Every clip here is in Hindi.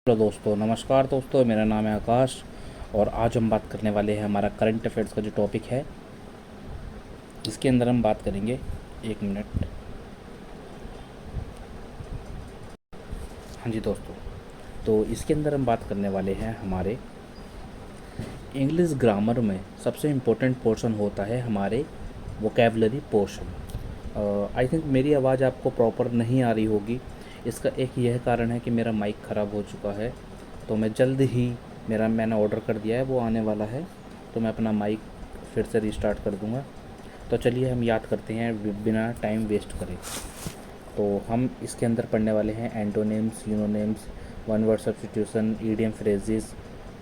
हेलो दोस्तों, नमस्कार दोस्तों। मेरा नाम है आकाश और आज हम बात करने वाले हैं हमारा करंट अफेयर्स का जो टॉपिक है। इसके अंदर हम बात करेंगे। एक मिनट। हाँ जी दोस्तों, तो इसके अंदर हम बात करने वाले हैं हमारे इंग्लिश ग्रामर में सबसे इम्पोर्टेंट पोर्शन होता है हमारे वोकेबलरी पोर्शन। आई थिंक मेरी आवाज़ आपको प्रॉपर नहीं आ रही होगी। इसका एक यह कारण है कि मेरा माइक ख़राब हो चुका है, तो मैं जल्द ही मैंने ऑर्डर कर दिया है, वो आने वाला है, तो मैं अपना माइक फिर से रिस्टार्ट कर दूँगा। तो चलिए हम याद करते हैं बिना टाइम वेस्ट करे। तो हम इसके अंदर पढ़ने वाले हैं antonyms, synonyms, one word substitution, idiom phrases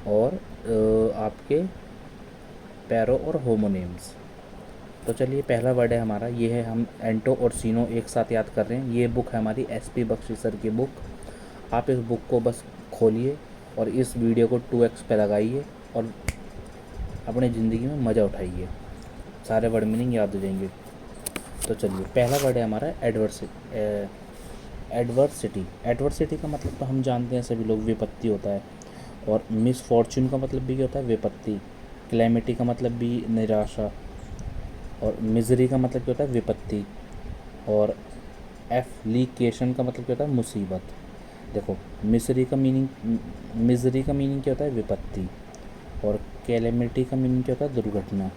और आपके पैरो और होमोनिम्स। तो चलिए पहला वर्ड है हमारा, ये है, हम एंटो और सीनो एक साथ याद कर रहे हैं। ये बुक है हमारी एसपी बख्शी सर की बुक। आप इस बुक को बस खोलिए और इस वीडियो को 2x पे लगाइए और अपनी ज़िंदगी में मज़ा उठाइए, सारे वर्ड मीनिंग याद हो जाएंगे। तो चलिए पहला वर्ड है हमारा एडवर्सिटी। एडवर्सिटी का मतलब तो हम जानते हैं सभी लोग, विपत्ति होता है। और मिस फॉर्चून का मतलब भी क्या होता है? विपत्ति। क्लैमिटी का मतलब भी निराशा। और मिजरी का मतलब क्या होता है? विपत्ति। और एफ्लीकेशन का मतलब क्या होता है? मुसीबत। देखो, मिजरी का मीनिंग क्या होता है? विपत्ति। और कैलेमिटी का मीनिंग क्या होता है? दुर्घटना।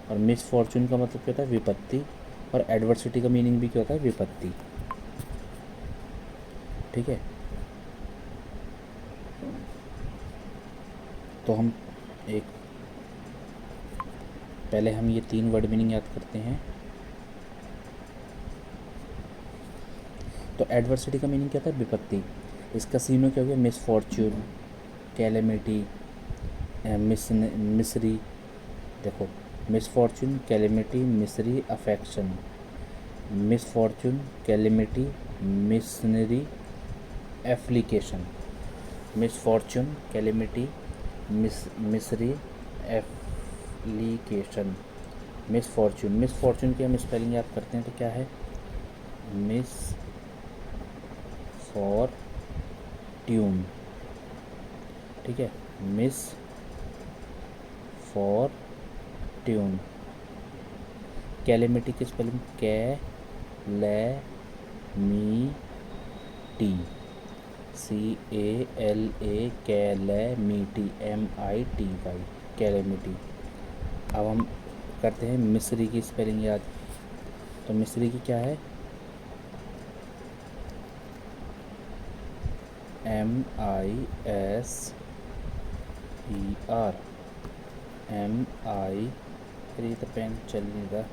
और मिस फॉर्चून का मतलब क्या होता है? विपत्ति। और एडवर्सिटी का मीनिंग भी क्या होता है? विपत्ति। ठीक है, तो हम एक पहले हम ये 3 वर्ड मीनिंग याद करते हैं। तो एडवर्सिटी का मीनिंग क्या था? विपत्ति। इसका सीनो क्या हो गया? Misfortune, calamity, misery. देखो, misfortune, calamity, misery, affection. Misfortune, calamity, misery, application. Misfortune, calamity, misery, application. Misfortune की हम स्पेलिंग याद करते हैं तो क्या है? Mis for tune. ठीक है, मिस फॉर ट्यून। कैलेमिटी की spelling calamity, CALA, calamity, MITY, calamity. अब हम करते हैं मिस्री की स्पेलिंग याद। तो मिस्री की क्या है? MISER। MI, अरे तो पेन चल नहीं रहा।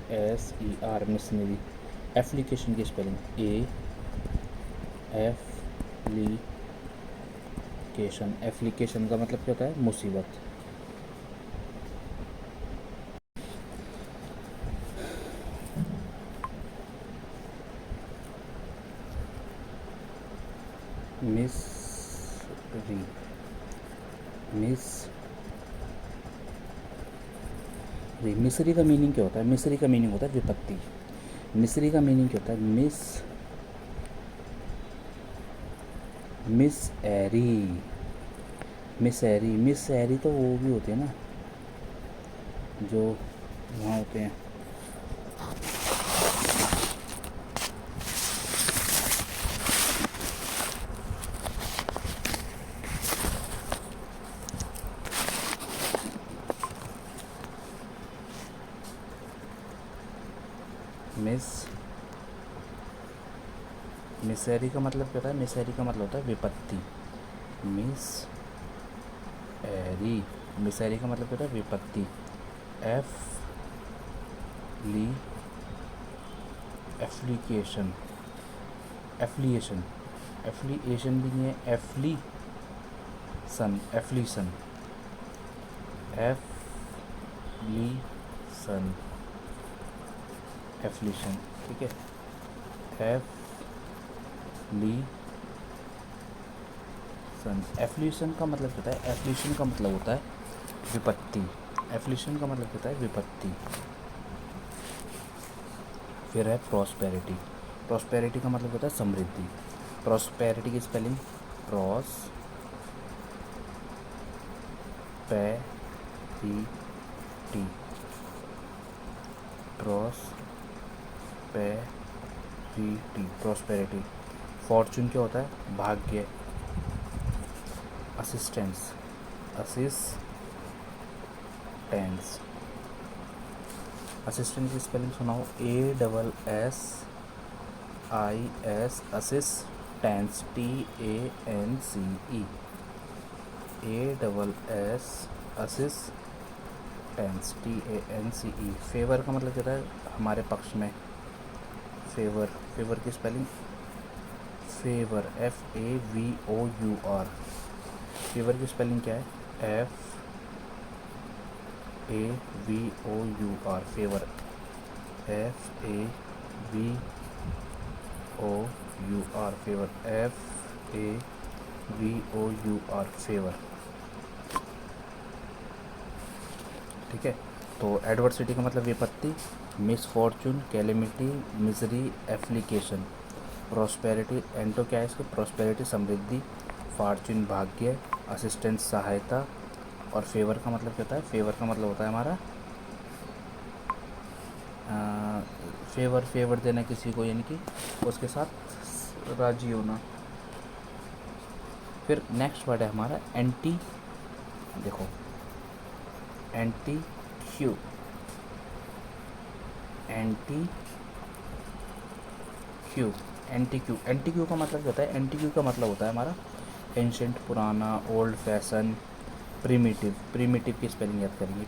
MISER, missionary. एप्लीकेशन की स्पेलिंग एप्लीकेशन। एप्लीकेशन का मतलब क्या होता है? मुसीबत। मिसरी, मिसरी का मीनिंग क्या होता है? मिसरी का मीनिंग होता है विपत्ति। मिसरी का मीनिंग क्या होता है? मिस एरी तो वो भी होते हैं ना, जो वहाँ होते हैं। मिसरी का मतलब क्या होता है? मिसरी का मतलब होता है विपत्ति। मिसरी का मतलब क्या होता है? विपत्ति। एफ्लीकेशन, एफ्लिएशन भी नहीं है, एफ्लीसन, एफ्लीशन। ठीक है, एफ्लीशन का मतलब होता है, एफ्लीशन का मतलब होता है विपत्ति। एफ्लिशन का मतलब होता है विपत्ति। फिर है प्रॉस्पेरिटी। प्रॉस्पेरिटी का मतलब होता है समृद्धि। प्रॉस्पेरिटी की spelling prosperity. Prosperity prosperity. Fortune क्या होता है? भाग्य। असिस्टेंस असिस्टेंस असिस्टेंट की स्पेलिंग सुनाओ। ASSIS assistance TANCE ASS assistance TANCE। Favour का मतलब क्या है? हमारे पक्ष में। फेवर की स्पेलिंग फेवर FAVOUR। फेवर की स्पेलिंग क्या है? FAVOUR favour FAVOUR favour FAVOUR favour. ठीक है। तो एडवर्सिटी का मतलब विपत्ति, misfortune, calamity, misery, application. Prosperity anto क्या है इसके? प्रॉस्पेरिटी समृद्धि, फॉर्चून भाग्य, असिस्टेंस सहायता, और फेवर का मतलब क्या होता है? फेवर का मतलब होता है हमारा फेवर देना किसी को, यानी कि उसके साथ राजी होना। फिर नेक्स्ट वर्ड है हमारा एंटी। देखो एंटी क्यू। एंटी क्यू का मतलब क्या होता है? एंटी क्यू का मतलब होता है हमारा एंशेंट, पुराना, ओल्ड फैशन, प्रीमिटिव। प्रीमिटिव की स्पेलिंग याद करेंगे।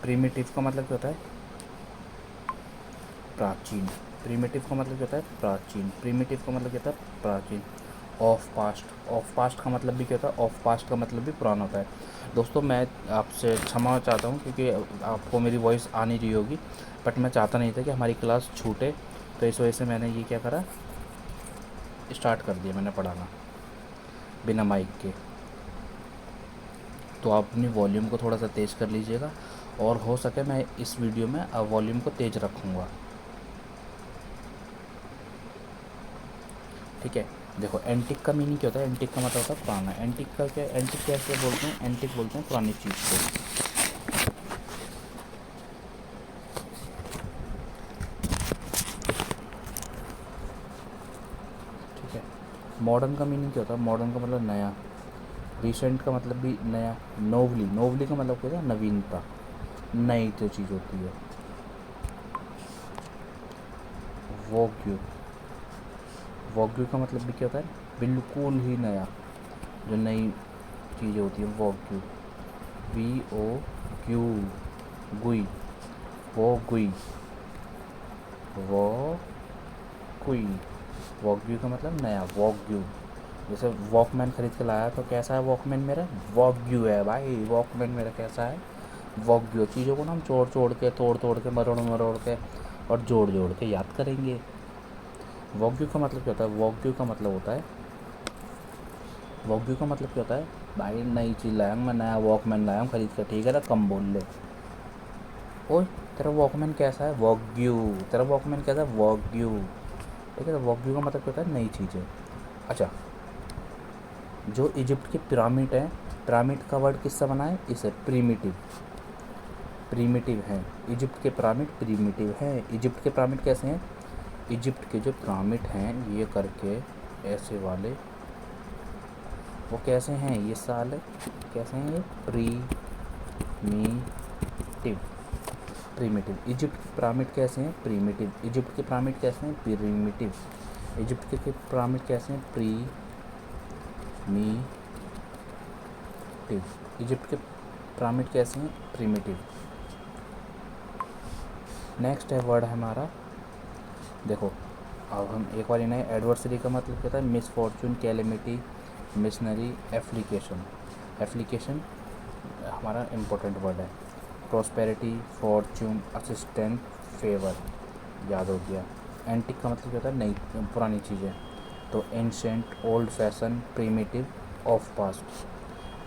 प्रीमिटिव का मतलब क्या होता है? प्राचीन। प्रीमिटिव का मतलब क्या होता है? प्राचीन। प्रीमिटिव का मतलब क्या होता है? प्राचीन। ऑफ पास्ट का मतलब भी क्या होता है? ऑफ पास्ट का मतलब भी पुराना होता है। दोस्तों मैं आपसे क्षमा चाहता हूँ क्योंकि आपको मेरी वॉइस आ नहीं रही होगी, बट मैं चाहता नहीं था कि हमारी क्लास छूटे, तो इस वजह से मैंने ये क्या करा, स्टार्ट कर दिया मैंने पढ़ाना बिना माइक के। तो आप अपनी वॉल्यूम को थोड़ा सा तेज़ कर लीजिएगा, और हो सके मैं इस वीडियो में वॉल्यूम को तेज़ रखूँगा। ठीक है। देखो एंटिक का मीनिंग क्या होता है? एंटिक का मतलब होता है पुराना। एंटिक का क्या? एंटिक कैसे बोलते हैं? एंटिक बोलते हैं पुरानी चीज़ को। ठीक है। मॉडर्न का मीनिंग क्या होता है? मॉडर्न का मतलब नया। रिसेंट का मतलब भी नया। नोवली का मतलब क्या होता है? नवीनता, नई जो चीज़ होती है। वॉग्यू का मतलब भी क्या होता है? बिल्कुल ही नया, जो नई चीज़ें होती है। वॉग्यू VOQ गुई। वॉग्यू का मतलब नया। वॉग्यू जैसे वॉकमैन खरीद के लाया तो कैसा है वॉकमैन मेरा? वॉग्यू है भाई। वॉकमैन मेरा कैसा है? वॉग्यू। चीज़ों को ना हम तोड़ के मरोड़ के और जोड़ के याद करेंगे। वॉग्यू का मतलब क्या होता है? वॉग्यू का मतलब क्या होता है? भाई नई चीज़ लाया हूँ मैं, नया वॉकमैन लाया हूँ खरीद कर, ठीक है ना, कम बोल ले। ओए तेरा वॉकमैन कैसा है? वॉग्यू। तेरा वॉकमैन कैसा है? वॉग्यू। ठीक है। तो वॉग्यू का मतलब क्या होता है? नई चीज़ें। अच्छा, जो इजिप्ट के पिरामिड हैं, पिरामिड का वर्ड किससे बना है? इसे प्रीमिटिव हैं। इजिप्ट के पिरामिड प्रीमिटिव हैं। इजिप्ट के पिरामिड कैसे हैं? इजिप्ट के जो पिरामिड हैं ये करके ऐसे वाले, वो कैसे हैं ये साले? कैसे हैं ये? प्रीमिटिव। इजिप्ट के पिरामिड कैसे हैं? प्रीमिटिव। इजिप्ट के पिरामिड कैसे हैं? प्रीमिटिव। इजिप्ट के पिरामिड कैसे हैं? प्रीमिटिव। इजिप्ट के पिरामिड कैसे हैं? प्रीमिटिव। नेक्स्ट है वर्ड हमारा, देखो अब हम एक बार इन्हें। एडवर्सरी का मतलब क्या था? मिसफॉर्चून, कैलेमिटी, मिशनरी, एप्लीकेशन हमारा इम्पोर्टेंट वर्ड है। प्रॉस्पेरिटी, फॉर्चून, असिस्टेंट, फेवर याद हो गया। एंटिक का मतलब क्या होता है, नई पुरानी चीज़ें। तो ancient, old fashion, primitive, of past.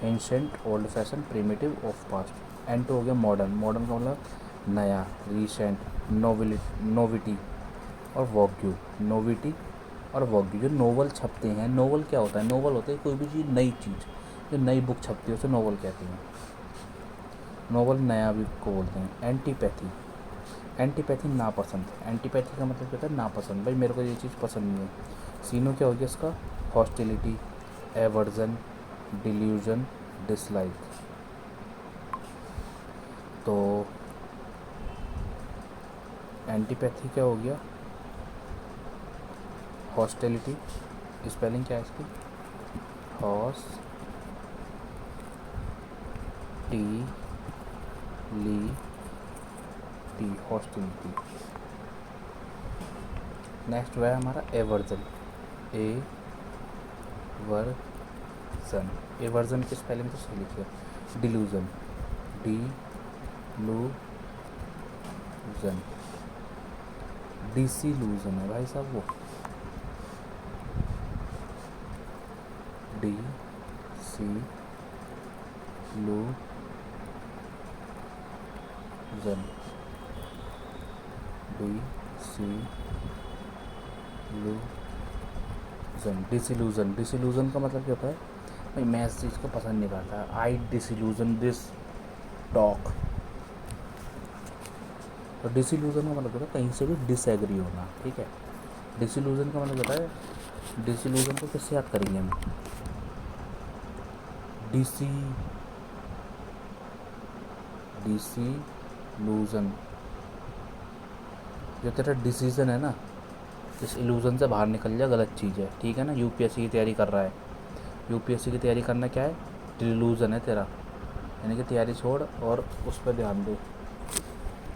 Ancient, old fashion, primitive, of past. Anto हो गया मॉडर्न। मॉडर्न का मतलब नया, रिसेंट, नोविटी और वॉग्यू। नोविटी और वॉग्यू, जो नोवेल छपते हैं। नोवेल क्या होता है? नोवेल होता है कोई भी चीज़, नई चीज़, जो नई बुक छपती है उसे नोवेल कहते हैं। नोवेल नया भी को बोलते हैं। एंटीपैथी, एंटीपैथी नापसंद। एंटीपैथी का मतलब क्या होता है? नापसंद, भाई मेरे को ये चीज़ पसंद नहीं है। सीनो क्या हो गया इसका? Hostility, aversion, delusion, dislike. तो एंटीपैथी क्या हो गया? हॉस्टिलिटी, स्पेलिंग क्या है इसकी? हॉस टी ली टी, हॉस्टिलिटी। नेक्स्ट हुआ है हमारा एवर्जन। ए वर्जन। एवर्जन की स्पेलिंग तो सही लिखिए। डिल्यूजन, डी लू जन। डिसिलूजन है भाई साहब वो, डी सी लू जन, डी सी लू जन, डिसिलूजन। डिसिलूजन का मतलब क्या होता है? भाई मैं इस चीज़ को पसंद नहीं करता। आई डिसिलूजन दिस टॉक। तो डिसिलूजन का मतलब होता है कहीं से भी डिसएग्री होना, ठीक है। डिसिलूजन का मतलब होता है, डिसिलूजन को किससे याद करेंगे हम? डिसी डिसिलूजन, जो तेरा डिसीजन है ना, इस इल्यूज़न से बाहर निकल जा, गलत चीज़ है, ठीक है ना। यूपीएससी की तैयारी कर रहा है, यूपीएससी की तैयारी करना क्या है? डिल्यूज़न है तेरा, यानी कि तैयारी छोड़ और उस पर ध्यान दे।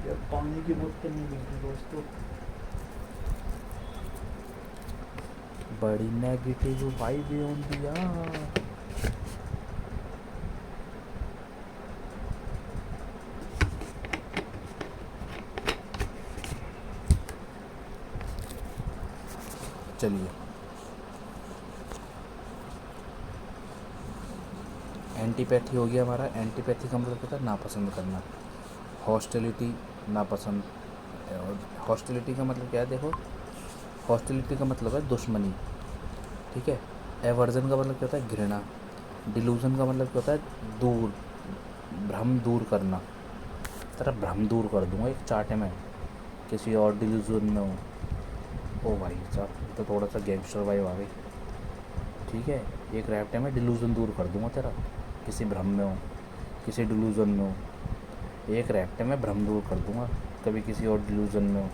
यार पानी की बोतल नहीं मिल रही दोस्तों, बड़ी नेगेटिव वाइब ऑन दिया। चलिए, एंटीपैथी हो गया हमारा। एंटीपैथी का मतलब क्या था? नापसंद करना। हॉस्टिलिटी, नापसंद। और हॉस्टिलिटी का मतलब क्या है? देखो, हॉस्टिलिटी का मतलब है दुश्मनी, ठीक है। एवर्जन का मतलब क्या होता है? घृणा। डिल्यूजन का मतलब क्या होता है? दूर, भ्रम दूर करना। तेरा भ्रम दूर कर दूंगा एक चाटे में, किसी और डिल्यूजन में हो। ओ भाई साहब, तो थोड़ा सा गैंगस्टर वाइब आ गई, ठीक है। एक रैप्टे में डिल्यूजन दूर कर दूंगा तेरा, किसी भ्रम में हो, किसी डिल्यूजन में हो। एक रैप्टे में भ्रम दूर कर दूंगा, कभी किसी और डिल्यूजन में हो।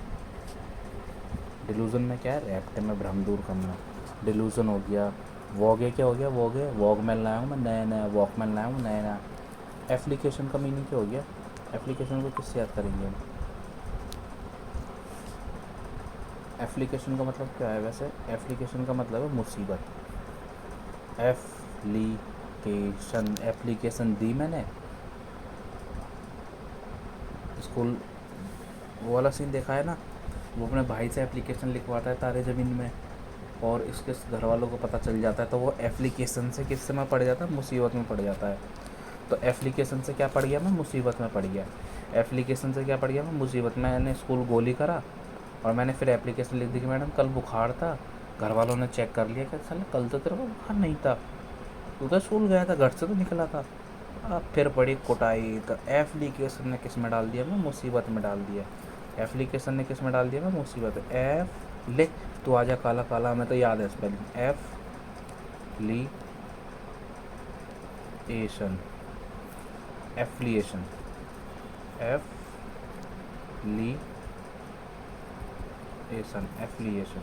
डिल्यूजन में क्या है? रैप्टे में भ्रम दूर करना। डिल्यूजन हो गया। वॉगे क्या हो गया? वॉगे, वॉकमैन लाया हूँ मैं नया नया, वॉकमैन लाया हूँ नया नया। एप्लीकेशन का मीनिंग क्या हो गया? एप्लीकेशन को किससे याद करेंगे हम? एप्लीकेशन का मतलब क्या है वैसे? एप्लीकेशन का मतलब है मुसीबत। एप्लीकेशन, एप्लीकेशन दी मैंने। स्कूल वो वाला सीन देखा है ना, वो अपने भाई से एप्लीकेशन लिखवाता है तारे ज़मीन में, और इसके घर वालों को पता चल जाता है, तो वो एप्लीकेशन से किस में पड़ जाता है? मुसीबत में पड़ जाता है। तो एप्लीकेशन से क्या पड़ गया? मैं मुसीबत में पड़ गया। एप्लीकेशन से क्या पड़ गया? मैं मुसीबत में। मैंने स्कूल गोली करा और मैंने फिर एप्लीकेशन लिख दी कि मैडम कल बुखार था। घर वालों ने चेक कर लिया कि साला कल तो तेरे को बुखार नहीं था, तू तो स्कूल गया था, घर से तो निकला था। अब फिर पड़ी कुटाई। तो एप्लीकेशन ने किस में डाल दिया? मैं मुसीबत में डाल दिया। एप्लीकेशन ने किस में डाल दिया? मैं मुसीबत में। एफ ले, तू आजा काला काला, हमें तो याद है स्पेलिंग। एफलीएशन, एफ्लिएशन, एफ्लिएशन, एफ्लिएशन,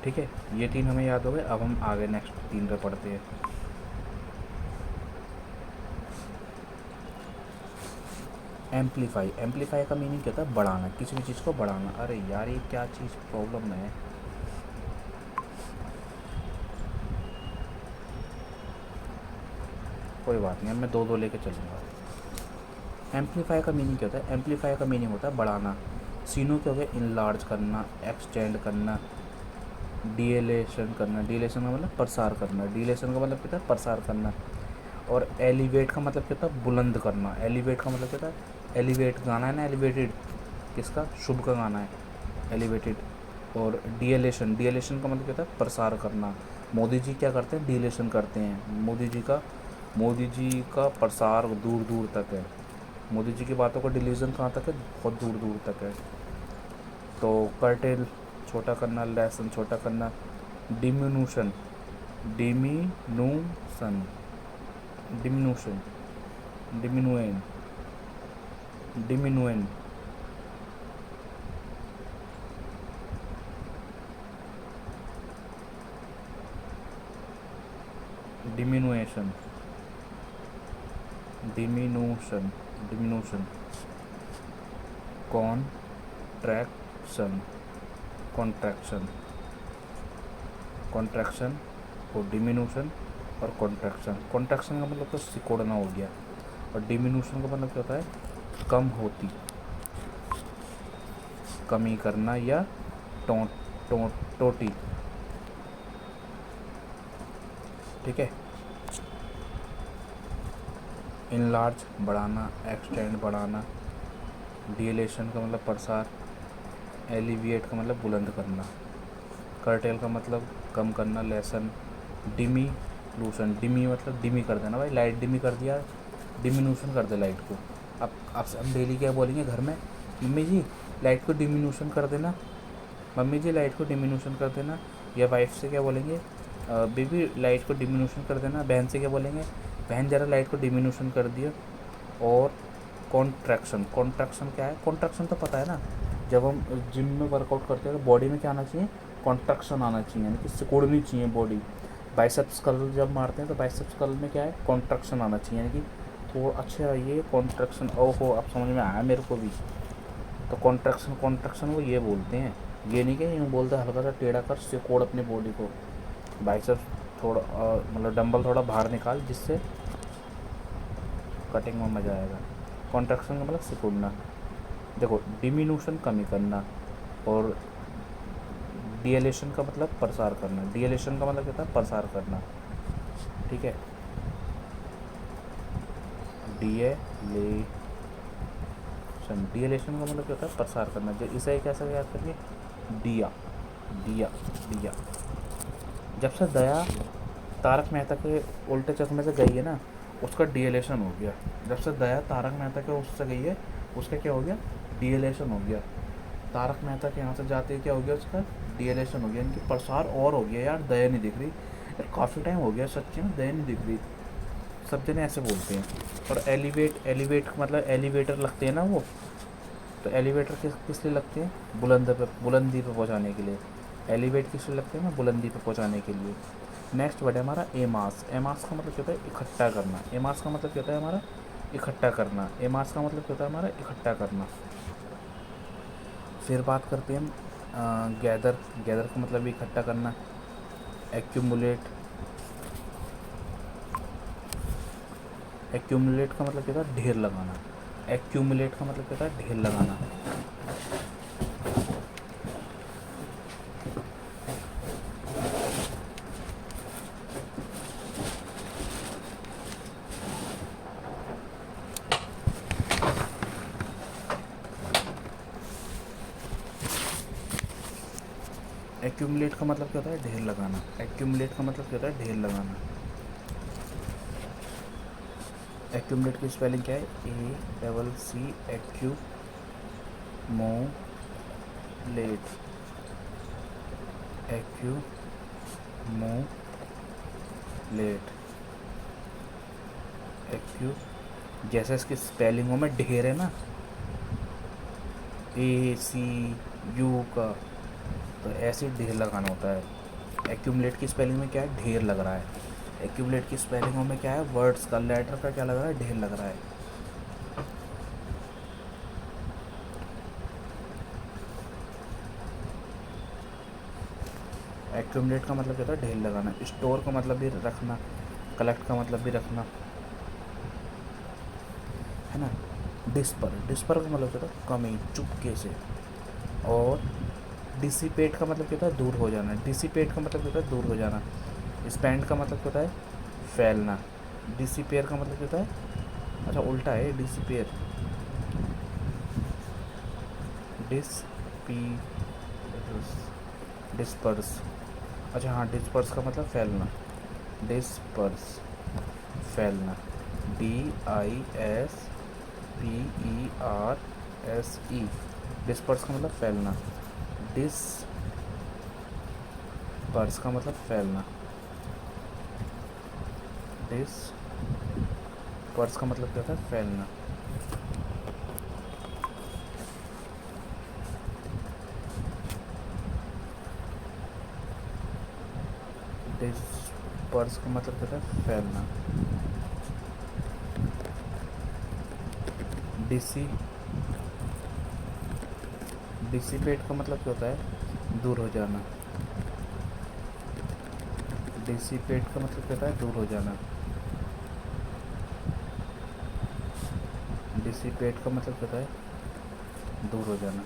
ठीक है। ये तीन हमें याद हो गए। अब हम आगे नेक्स्ट तीन पे पढ़ते हैं। एम्पलीफाई, एम्पलीफाई का मीनिंग क्या होता है? बढ़ाना, किसी भी चीज़ को बढ़ाना। अरे यार ये क्या चीज़ प्रॉब्लम है? कोई बात नहीं, अब मैं दो दो लेके चलूँगा। एम्पलीफाई का मीनिंग क्या होता है? एम्पलीफाई का मीनिंग होता है बढ़ाना। सीनो क्या हो गया? इनलार्ज करना, एक्सटेंड करना, डीएलेशन करना। डीलेशन का मतलब प्रसार करना। डीलेशन का मतलब क्या होता है? प्रसार करना। और एलिवेट का मतलब क्या होता है? बुलंद करना। एलिवेट का मतलब क्या होता है? एलिवेट गाना है ना, एलिवेटेड, किसका? शुभ का गाना है, एलिवेटेड। और डीएलेशन, डीएलेशन का मतलब क्या होता है? प्रसार करना। मोदी जी क्या करते हैं? डीलेशन करते हैं। मोदी जी का प्रसार दूर दूर तक है। मोदी जी की बातों का डिलीजन कहाँ तक है? बहुत दूर दूर तक है। तो कर्टेल छोटा करना, लेसन छोटा करना। Diminution, diminution, diminution, diminution, diminution, diminution, diminution, diminution, contraction, contraction, contraction और डिमिन्यूशन और कॉन्ट्रैक्शन। कॉन्ट्रैक्शन का मतलब तो सिकोड़ना हो गया, और डिमिन्यूशन का मतलब क्या होता है? कम होती, कमी करना, या टो टो टोटी। ठीक है। इनलार्ज बढ़ाना, एक्सटेंड बढ़ाना, डिलेशन का मतलब प्रसार, एलिविएट का मतलब बुलंद करना, कर्टेल का मतलब कम करना, लेसन, डिमीलूशन, डिमी मतलब डिमी कर देना, भाई लाइट डिमी कर दिया, डिमिन्यूशन कर दे लाइट को। अब आपसे हम डेली क्या बोलेंगे घर में? मम्मी जी लाइट को डिमिन्यूशन कर देना, मम्मी जी लाइट को डिमिन्यूशन कर देना। या वाइफ से क्या बोलेंगे? बेबी लाइट को डिमिन्यूशन कर देना। बहन से क्या बोलेंगे? बहन ज़रा लाइट को डिमिन्यूशन कर दिया। और कॉन्ट्रैक्शन, कॉन्ट्रैक्शन क्या है? कॉन्ट्रैक्शन तो पता है ना, जब हम जिम में वर्कआउट करते हैं तो बॉडी में क्या आना चाहिए? कॉन्ट्रैक्शन आना चाहिए, यानी कि सिकुड़नी चाहिए बॉडी। बाइसेप्स कर्ल जब मारते हैं तो बाइसेप्स कर्ल में क्या है? कॉन्ट्रैक्शन आना चाहिए, यानी कि थोड़ा अच्छा ये कॉन्ट्रैक्शन। ओहो अब समझ में आया मेरे को भी। तो कॉन्ट्रैक्शन, कॉन्ट्रैक्शन वो ये बोलते हैं, ये नहीं कि यूँ बोलते हल्का सा टेढ़ा कर सिकोड़ अपनी बॉडी को। बाइसेप्स थोड़ा मतलब डंबल थोड़ा बाहर निकाल, जिससे कटिंग में मज़ा आएगा। कॉन्ट्रैक्शन का मतलब सिकुड़ना। देखो डिमिन्यूशन कमी करना, और डिएलेशन का मतलब प्रसार करना। डिएलेशन का मतलब क्या होता है? प्रसार करना। ठीक है। डिएलेशन, डिएलेशन का मतलब क्या होता है? प्रसार करना। जो इसे कैसे याद करिए? दिया, दिया, दिया। जब से दया तारक मेहता के उल्टे चश्मे से गई है ना, उसका डीएलेशन हो गया। जब से दया तारक मेहता के उससे गई है, उसका क्या हो गया? डीएलेशन हो गया। तारक मेहता के यहाँ से जाते ही क्या हो गया? उसका डीएलेशन हो गया, इनकी प्रसार और हो गया। यार दया नहीं दिख रही यार, काफ़ी टाइम हो गया सच्ची में दया नहीं दिख रही। सब जने ऐसे बोलते हैं। और एलिवेट, एलिवेट मतलब एलिवेटर लगते हैं ना वो, तो एलिवेटर किस लिए लगते हैं? बुलंदी पे पहुँचाने के लिए। एलिवेट किस लिए लगते हैं ना? बुलंदी पे पहुँचाने के लिए। नेक्स्ट वर्ड है हमारा एमास। एमास का मतलब क्या होता है? इकट्ठा करना। एमास का मतलब क्या होता है हमारा? इकट्ठा करना। एमास का मतलब क्या होता है हमारा? इकट्ठा करना। फिर बात करते हैं हम गैदर। गैदर का मतलब भी इकट्ठा करना। एक्यूमुलेट, एक्यूमुलेट का मतलब क्या होता है? ढेर लगाना। एक्यूमुलेट का मतलब क्या होता है? ढेर लगाना। एक्यूमुलेट का मतलब क्या होता है? ढेर लगाना। एक्यूमुलेट का मतलब क्या होता है? ढेर लगाना। एक्यूमुलेट की स्पेलिंग क्या है? ACC, एक्यूमुलेट, एक्यूमुलेट, एक्यू, जैसे इसकी स्पेलिंगों में ढेर है ना, ACU का, तो ऐसे ढेर लगाना होता है। एक्यूमुलेट की स्पेलिंग में क्या है? ढेर लग रहा है। एक्यूमुलेट की स्पेलिंगों में क्या है? वर्ड्स का, लेटर का क्या लग रहा है? ढेर लग रहा है। एक्यूमुलेट का मतलब क्या होता है? ढेर लगाना। स्टोर का मतलब भी रखना, कलेक्ट का मतलब भी रखना, है ना। डिस्पर का मतलब क्या होता है, कमी, चुपके से। और डिसिपेट का मतलब क्या होता है, दूर हो जाना। डिसिपेट का मतलब क्या होता है, दूर हो जाना। स्पेंड का मतलब क्या होता है, फैलना। डिसिपेयर का मतलब क्या होता है, अच्छा उल्टा है डिसिपेयर, डिसपी डिस्पर्स, अच्छा हाँ, डिस्पर्स का मतलब फैलना। डिस्पर्स, फैलना। DISPERSE, डिस्पर्स का मतलब फैलना। डिस्पर्स का मतलब फैलना। डिस्पर्स का मतलब क्या होता है, फैलना। डिस्पर्स का मतलब क्या होता है, फैलना। डिसी डिसिपेट का मतलब क्या होता है, दूर हो जाना। डिसिपेट का मतलब क्या होता है, दूर हो जाना। डिसिपेट का मतलब क्या होता है, दूर हो जाना।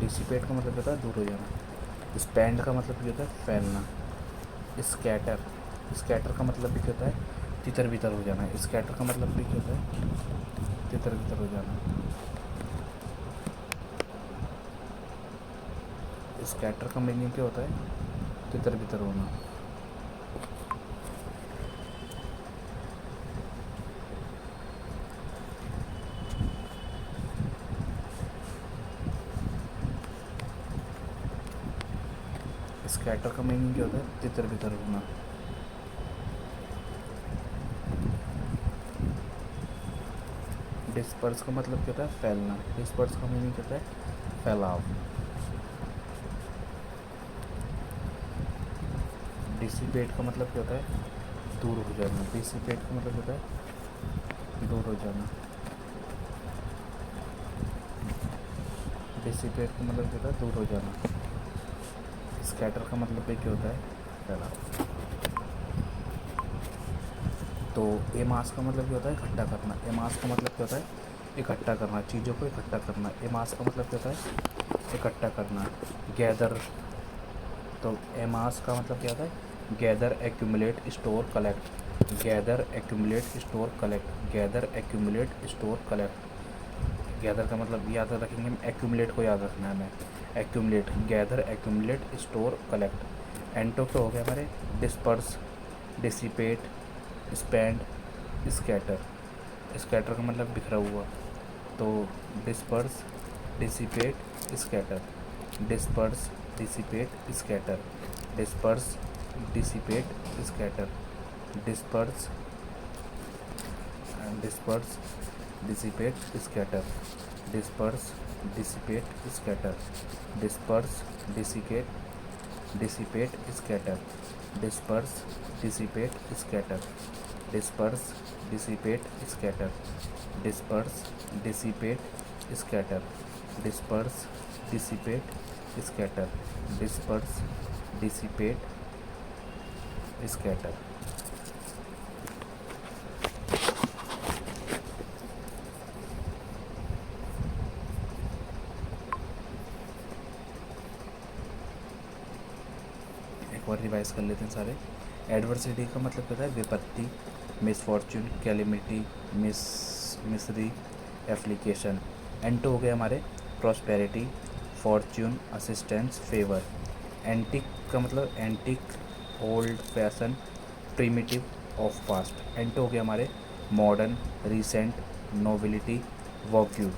डिसिपेट का मतलब क्या होता है, दूर हो जाना। स्पेंड का मतलब क्या होता है, फैलना। स्कैटर, स्कैटर का मतलब भी क्या होता है, तितर बितर हो जाना। स्कैटर का मतलब भी क्या होता है, तितर बितर हो जाना। स्कैटर का मीनिंग क्या होता है, तितर बितर होना। स्कैटर का मीनिंग क्या होता है, तितर बितर होना। डिस्पर्स का मतलब क्या होता है, फैलना। डिस्पर्स का मीनिंग क्या होता है, फैलाव। डिसिपेट का मतलब क्या होता है, दूर हो जाना। डिसिपेट का मतलब क्या होता है, दूर हो जाना। डिसिपेट का मतलब क्या होता है, दूर हो जाना। स्कैटर का मतलब भी क्या होता है, फैलाव। तो एमास का मतलब क्या होता है, इकट्ठा करना। एमास का मतलब क्या होता है, इकट्ठा करना, चीज़ों को इकट्ठा करना। एमास का मतलब क्या होता है, इकट्ठा करना। गैदर, तो एमास का मतलब क्या होता है, gather, accumulate, store, collect. Gather, accumulate, store, collect. Gather, accumulate, store, collect. Gather का मतलब याद रखेंगे हम, एक्यूमुलेट को याद रखना है हमें। Accumulate, gather, accumulate, store, collect. Anto क्या हो गया हमारे, disperse, dissipate, spend, scatter. Scatter का मतलब बिखरा हुआ, तो disperse, dissipate, scatter. Disperse, dissipate, scatter. Disperse, dissipate, scatter. Disperse, disperse, dissipate, scatter. Disperse, dissipate, scatter. Disperse, dissipate, dissipate, scatter. Disperse, dissipate, scatter. Disperse, dissipate, scatter. Disperse, dissipate, scatter. Disperse, dissipate, scatter. Disperse, dissipate, scatter. एक बार रिवाइज कर लेते हैं सारे। एडवर्सिटी का मतलब क्या होता है, विपत्ति, मिसफॉर्चून, कैलिमिटी, मिसरी, एप्लीकेशन। एंटो हो गए हमारे, prosperity, fortune, assistance, favour. Antique का मतलब antique, old fashion, primitive, of past. Anto हो गए हमारे, modern, recent, nobility, vogue.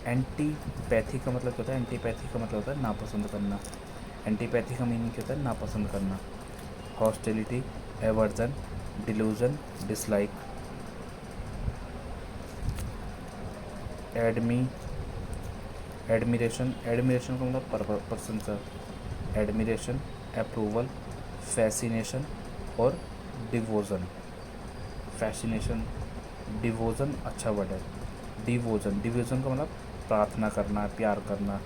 Antipathy का मतलब क्या होता है, एंटीपैथी का मतलब होता है नापसंद करना। एंटीपैथी का मीनिंग क्या होता है, नापसंद करना। Hostility, aversion, delusion, dislike. एडमी एडमिरेशन, एडमिरेशन का मतलब प्रशंसा। एडमिरेशन, अप्रूवल, फैसिनेशन और डिवोजन। फैसिनेशन, डिवोजन अच्छा वर्ड है। डिवोजन, डिवोजन का मतलब प्रार्थना करना, प्यार करना।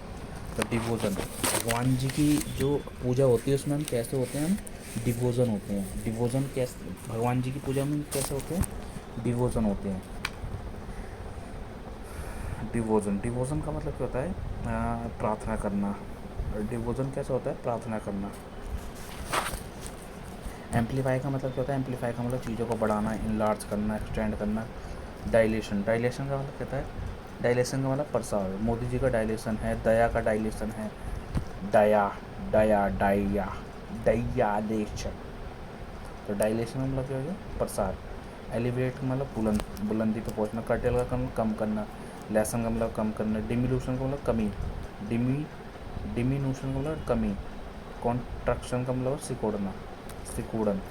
तो डिवोजन, भगवान जी की जो पूजा होती है उसमें हम कैसे होते हैं, हम डिवोजन होते हैं। डिवोजन कैसे, भगवान जी की पूजा में कैसे होते हैं, डिवोजन होते हैं। डिवोजन, डिवोजन का मतलब क्या होता है, प्रार्थना करना। डिवोजन कैसे होता है, प्रार्थना करना। एम्पलीफाई का मतलब क्या होता है, एम्पलीफाई का मतलब चीज़ों को बढ़ाना, इनलार्ज करना, एक्सटेंड करना। डायलेशन, डायलेशन का मतलब कहता है, डायलेशन का मतलब प्रसार। मोदी जी का डायलेशन है, दया का डायलेशन है, दया, दया, डाया, डायलेशन। तो डायलेशन का मतलब क्या हो गया, प्रसार। एलिवेट का मतलब बुलंद, बुलंदी पे पहुंचना। कर्टेल का मतलब कम करना। लेसन का मतलब कम करना। डिमिल्यूशन का मतलब कमी। डिमिन्यूशन का मतलब कमी। कॉन्ट्रक्शन का मतलब सिकोड़ना, सिकुड़न।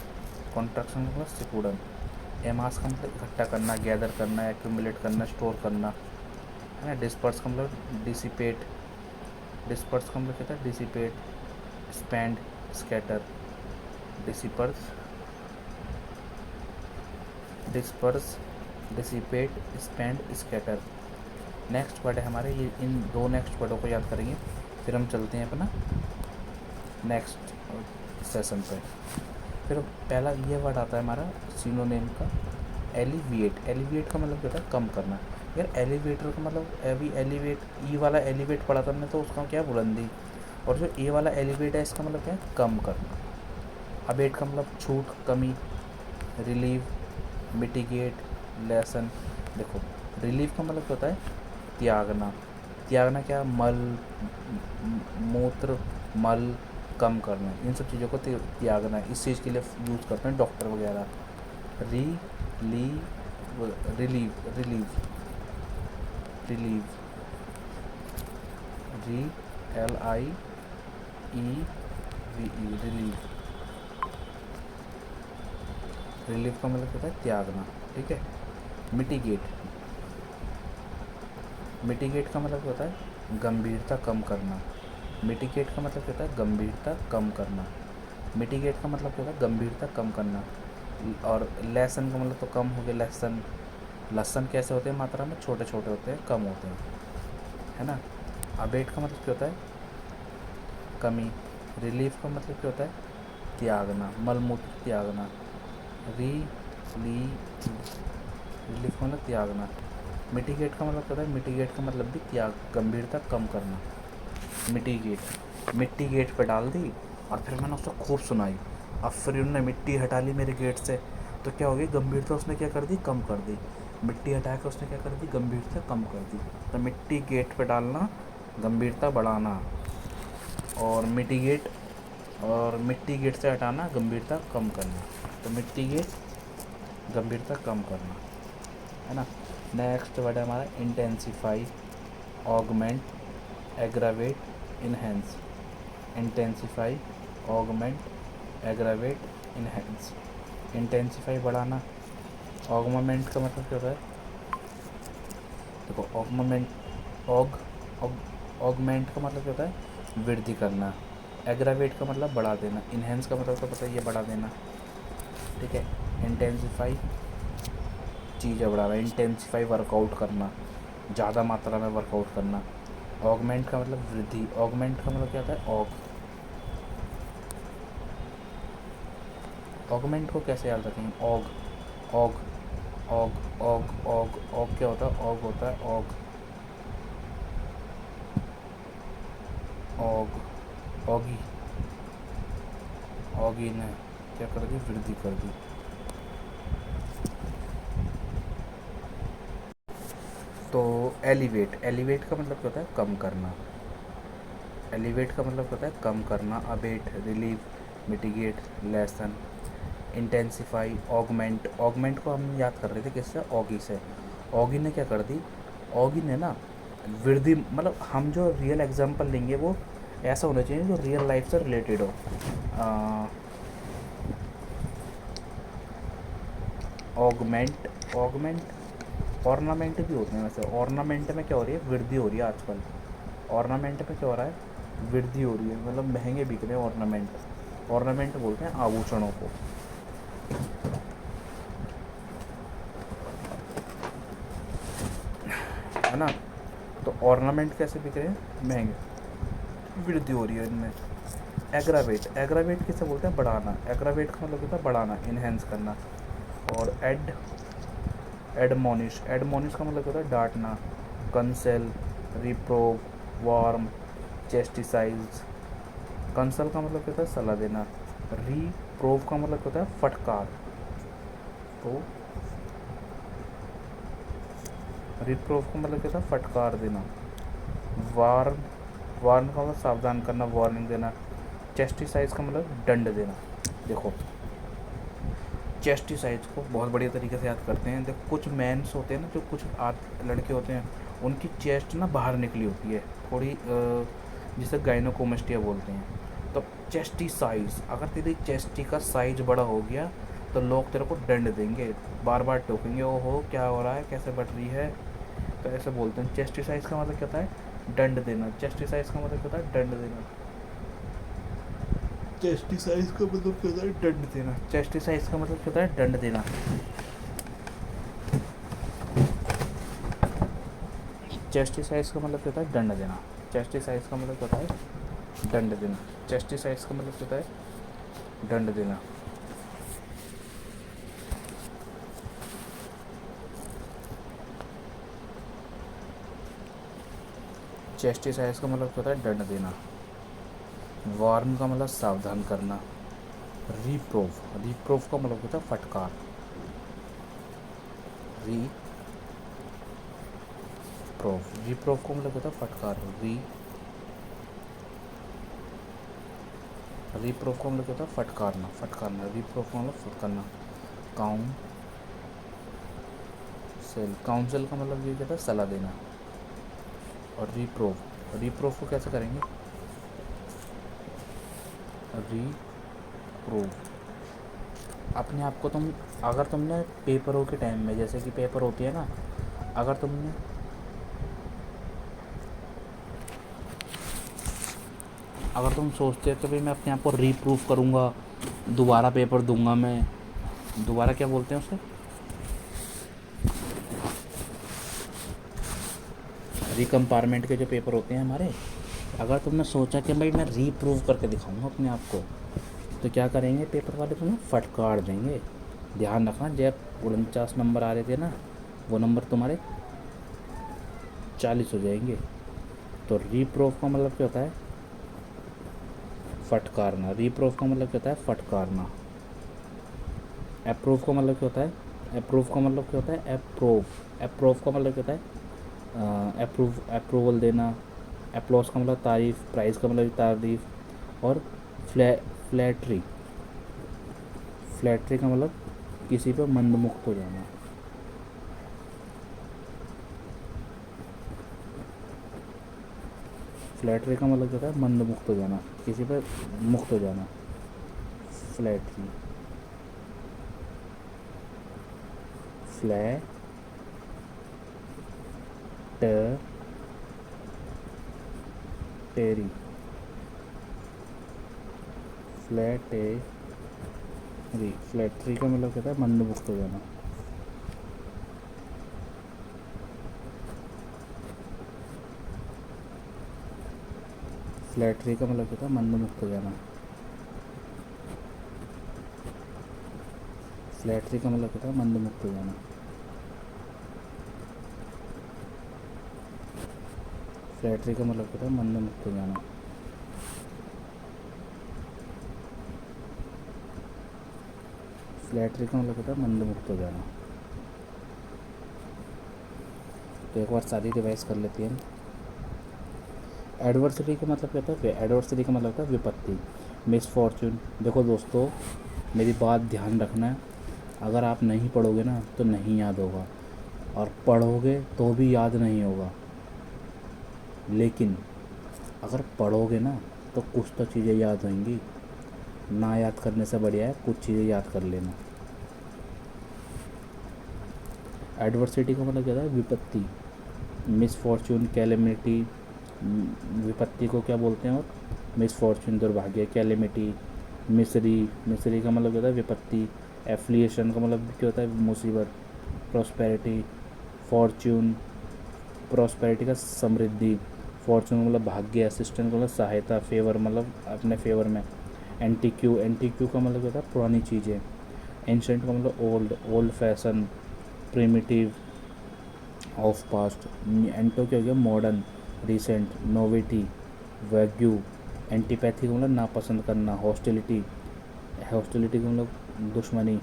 कॉन्ट्रक्शन का मतलब सिकुड़न। एमास का मतलब इकट्ठा करना, गैदर करना, एक्यूमुलेट करना, स्टोर करना, है ना। डिस्पर्स का मतलब डिसिपेट। डिस्पर्स का मतलब कहता है dissipate, spend, scatter. Disperse, disperse, dissipate, spend, scatter. Next word है हमारे ये, इन दो नेक्स्ट वर्डों को याद करेंगे, फिर हम चलते हैं अपना नेक्स्ट सेशन पे। फिर पहला ये वर्ड आता है हमारा सिनोनिम का, एलिविएट। एलिविएट का मतलब क्या होता है, कम करना। यार एलिवेटर का मतलब, अभी एलिवेट, ई वाला एलिवेट पढ़ा था हमने, तो उसका क्या है, बुलंदी। और जो ए वाला एलिवेट है, इसका मतलब क्या है, कम करना। अबेट का मतलब छूट, कमी। Relieve, mitigate, lesson. देखो, रिलीव का मतलब क्या होता है, त्यागना। त्यागना क्या, मल, मूत्र, मल कम करना, इन सब चीज़ों को त्यागना। इस चीज़ के लिए यूज़ करते हैं डॉक्टर वगैरह। री, ली, रिलीव, रिलीव, रिलीव, री, L I E V E, relieve. Relieve का मतलब होता है त्यागना, ठीक है। मिटिगेट, मिटिगेट का मतलब क्या होता है, गंभीरता कम करना। मिटिगेट का मतलब क्या होता है, गंभीरता कम करना। मिटिगेट का मतलब क्या होता है, गंभीरता कम करना। और लेसन का मतलब तो कम हो गया, लेसन। लसन कैसे होते हैं, मात्रा में छोटे छोटे होते हैं, कम होते हैं, है ना। अबेट का मतलब क्या होता है, कमी। रिलीफ का मतलब क्या होता है, त्यागना, मलमूत्र त्यागना। री, ली, रिलीफ का मतलब त्यागना। मिटिगेट का मतलब क्या होता है, मिटिगेट का मतलब भी त्याग, गंभीरता कम करना। मिटिगेट, मिट्टी गेट पे डाल दी और फिर मैंने उसको खूब सुनाई। अब फिर उन्होंने मिट्टी हटा ली मेरे गेट से, तो क्या हो गई, गंभीरता उसने क्या कर दी, कम कर दी। मिट्टी हटा के उसने क्या कर दी, गंभीरता कम कर दी। तो मिट्टी गेट पे डालना, गंभीरता बढ़ाना। और मिटिगेट, और मिट्टी गेट से हटाना, गंभीरता कम करना। तो मिट्टी गेट, गंभीरता कम करना, है ना। नेक्स्ट वर्ड है हमारा intensify, augment, aggravate, enhance. Intensify, augment, aggravate, enhance. Intensify बढ़ाना। ऑगमेंट का मतलब क्या होता है, देखो ऑगमेंट, ऑग, ऑगमेंट का मतलब क्या होता है, वृद्धि करना। एग्रावेट का मतलब बढ़ा देना। इनहेंस का मतलब तो पता ही है, बढ़ा देना, ठीक है। इंटेंसिफाई, चीज़ें बढ़ाना। इंटेंसिफाई, वर्कआउट करना, ज़्यादा मात्रा में वर्कआउट करना। ऑगमेंट का मतलब वृद्धि। ऑगमेंट का मतलब क्या होता है, ऑग। ऑगमेंट को कैसे याद रखेंगे, ऑग, ऑग, ऑग, ऑग, ऑग, ऑग क्या होता है, ऑग होता है, ऑग, ऑग, ऑगी, ऑगी ने क्या कर दी, वृद्धि कर दी। तो एलिवेट, एलिवेट का मतलब क्या होता है, कम करना। एलिवेट का मतलब क्या होता है, कम करना। Abate, relieve, mitigate, lesson. Intensify, augment. Augment को हम याद कर रहे थे किससे, ऑगी से। ऑगी ने क्या कर दी, ऑगी ने ना वृद्धि, मतलब हम जो रियल एग्जांपल लेंगे वो ऐसा होना चाहिए जो रियल लाइफ से रिलेटेड हो। ऑगमेंट, ऑगमेंट, ऑर्नामेंट भी होते हैं वैसे। ऑर्नामेंट में क्या हो रही है, वृद्धि हो रही है आजकल। ऑर्नामेंट में क्या हो रहा है, वृद्धि हो रही है, मतलब महंगे बिक रहे हैं ऑर्नामेंट। ऑर्नामेंट बोलते हैं आभूषणों को, है ना। तो ऑर्नामेंट कैसे बिक रहे हैं, महंगे, वृद्धि हो रही है इनमें। एग्रावेट, एग्रावेट किसे बोलते हैं? बढ़ाना। एग्रावेट का मतलब होता है बढ़ाना, इन्हेंस करना। और एडमोनिश, एडमोनिश का मतलब होता है डांटना। Censure, reprove, warn, chastise. Censure का मतलब होता है सलाह देना। रीप्रोव का मतलब होता है फटकार। तो रिप्रोव का मतलब होता है फटकार देना। वार्न, वार्न का मतलब सावधान करना, वार्निंग देना। चेस्टिसाइज का मतलब दंड देना। देखो, चेस्टिसाइज को बहुत बढ़िया तरीके से याद करते हैं। देखो, कुछ मैंस होते हैं ना, जो कुछ लड़के होते हैं, उनकी चेस्ट ना बाहर निकली होती है थोड़ी, जिसे गाइनोकोमेस्टिया बोलते हैं। तो चेस्टी साइज, अगर तेरी चेस्टी का साइज बड़ा हो गया तो लोग तेरे को दंड देंगे, बार बार टोकेंगे, ओ हो क्या हो रहा है, कैसे बढ़ रही है। तो ऐसे बोलते हैं। चेस्टी साइज का मतलब क्या होता है? दंड देना। चेस्टी साइज का मतलब क्या होता है? दंड देना। चेस्टिसाइज का मतलब क्या होता है? दंड देना। चेस्टिसाइज का मतलब क्या होता है? दंड देना। चेस्टिसाइज का मतलब क्या होता है? दंड देना। चेस्टिसाइज का मतलब क्या होता है? दंड देना। चेस्टिसाइज का मतलब क्या होता है? दंड देना। चेस्टिसाइज का मतलब क्या होता है? दंड देना। वार्न का मतलब सावधान करना। रिप्रोव, रिप्रोव का मतलब होता है फटकार। रिप्रोव, रिप्रोव का मतलब होता है फटकार। रिप्रोव का मतलब होता है फटकारना, फटकारना। रिप्रोव का मतलब फटकारना। काउंसिल का मतलब ये कहता है सलाह देना। और रिप्रोव, रिप्रोव को कैसे करेंगे? रिप्रोव, अपने आप को तुम, अगर तुमने पेपरों के टाइम में, जैसे कि पेपर होती है ना, अगर तुमने, अगर तुम सोचते हो कि भाई मैं अपने आप को रीप्रूव करूँगा, दोबारा पेपर दूंगा मैं, दोबारा क्या बोलते हैं उसे, रिकम्पार्टमेंट के जो पेपर होते हैं हमारे, अगर तुमने सोचा कि भाई मैं रीप्रूव करके दिखाऊंगा अपने आप को, तो क्या करेंगे पेपर वाले? तुम्हें फटकार देंगे। ध्यान रखना, जब 49 नंबर आ रहे थे ना, वो नंबर तुम्हारे 40 हो जाएंगे। तो रीप्रूव का मतलब क्या होता है? फटकारना। रीप्रूव का मतलब क्या होता है? फटकारना। अप्रूव का मतलब क्या होता है? अप्रूव का मतलब क्या होता है? अप्रूव, अप्रूव का मतलब क्या होता है? अप्रूवल देना। अप्लॉस का मतलब तारीफ़, प्राइज़ का मतलब तारीफ़। और फ्लै फ्लैटरी, फ्लैटरी का मतलब किसी पर मंदमुक्त हो जाना। फ्लैटरी का मतलब क्या होता है? मंदमुक्त हो जाना, किसी पर मुक्त हो जाना। फ्लैटरी, फ्लैटेरी, फ्लैटेरी, फ्लैटरी का मतलब क्या होता है? मंदमुक्त हो जाना। फ्लैटरी का मतलब क्या होता है? मंदमुक्त हो जाना। फ्लैटरी का मतलब क्या होता है? मंदमुक्त हो जाना। फ्लैटरी का मतलब क्या होता है? मंदमुक्त हो जाना। फ्लैटरी का मतलब होता है मंदमुक्त हो जाना। तो एक बार सारी रिवाइज कर लेते हैं। एडवर्सिटी का मतलब क्या होता है? एडवर्सिटी का मतलब होता है विपत्ति, मिसफॉर्चून। देखो दोस्तों, मेरी बात ध्यान रखना है, अगर आप नहीं पढ़ोगे ना तो नहीं याद होगा, और पढ़ोगे तो भी याद नहीं होगा। लेकिन अगर पढ़ोगे ना तो कुछ तो चीज़ें याद होंगी। ना याद करने से बढ़िया है कुछ चीज़ें याद कर लेना। एडवर्सिटी का मतलब क्या होता है? विपत्ति, मिसफॉर्चून, कैलेमिटी। विपत्ति को क्या बोलते हैं? और मिसफॉर्चून दुर्भाग्य, कैलेमिटी, मिसरी, मिसरी का मतलब क्या होता है? विपत्ति। एफ्लिएशन का मतलब क्या होता है? मुसीबत। प्रॉस्पेरिटी, फॉर्च्यून, प्रॉस्पेरिटी का समृद्धि, फॉर्चून मतलब भाग्य, असिस्टेंट मतलब सहायता, फेवर मतलब अपने फेवर में। एंटीक्यू, एंटीक्यू का मतलब क्या होता है पुरानी चीज़ें। एंशेंट का मतलब old, old fashion, primitive, of past. Anto क्या हो गया modern, recent, novelty, vogue. Antipathy का मतलब नापसंद करना। हॉस्टिलिटी, हॉस्टिलिटी का मतलब दुश्मनी।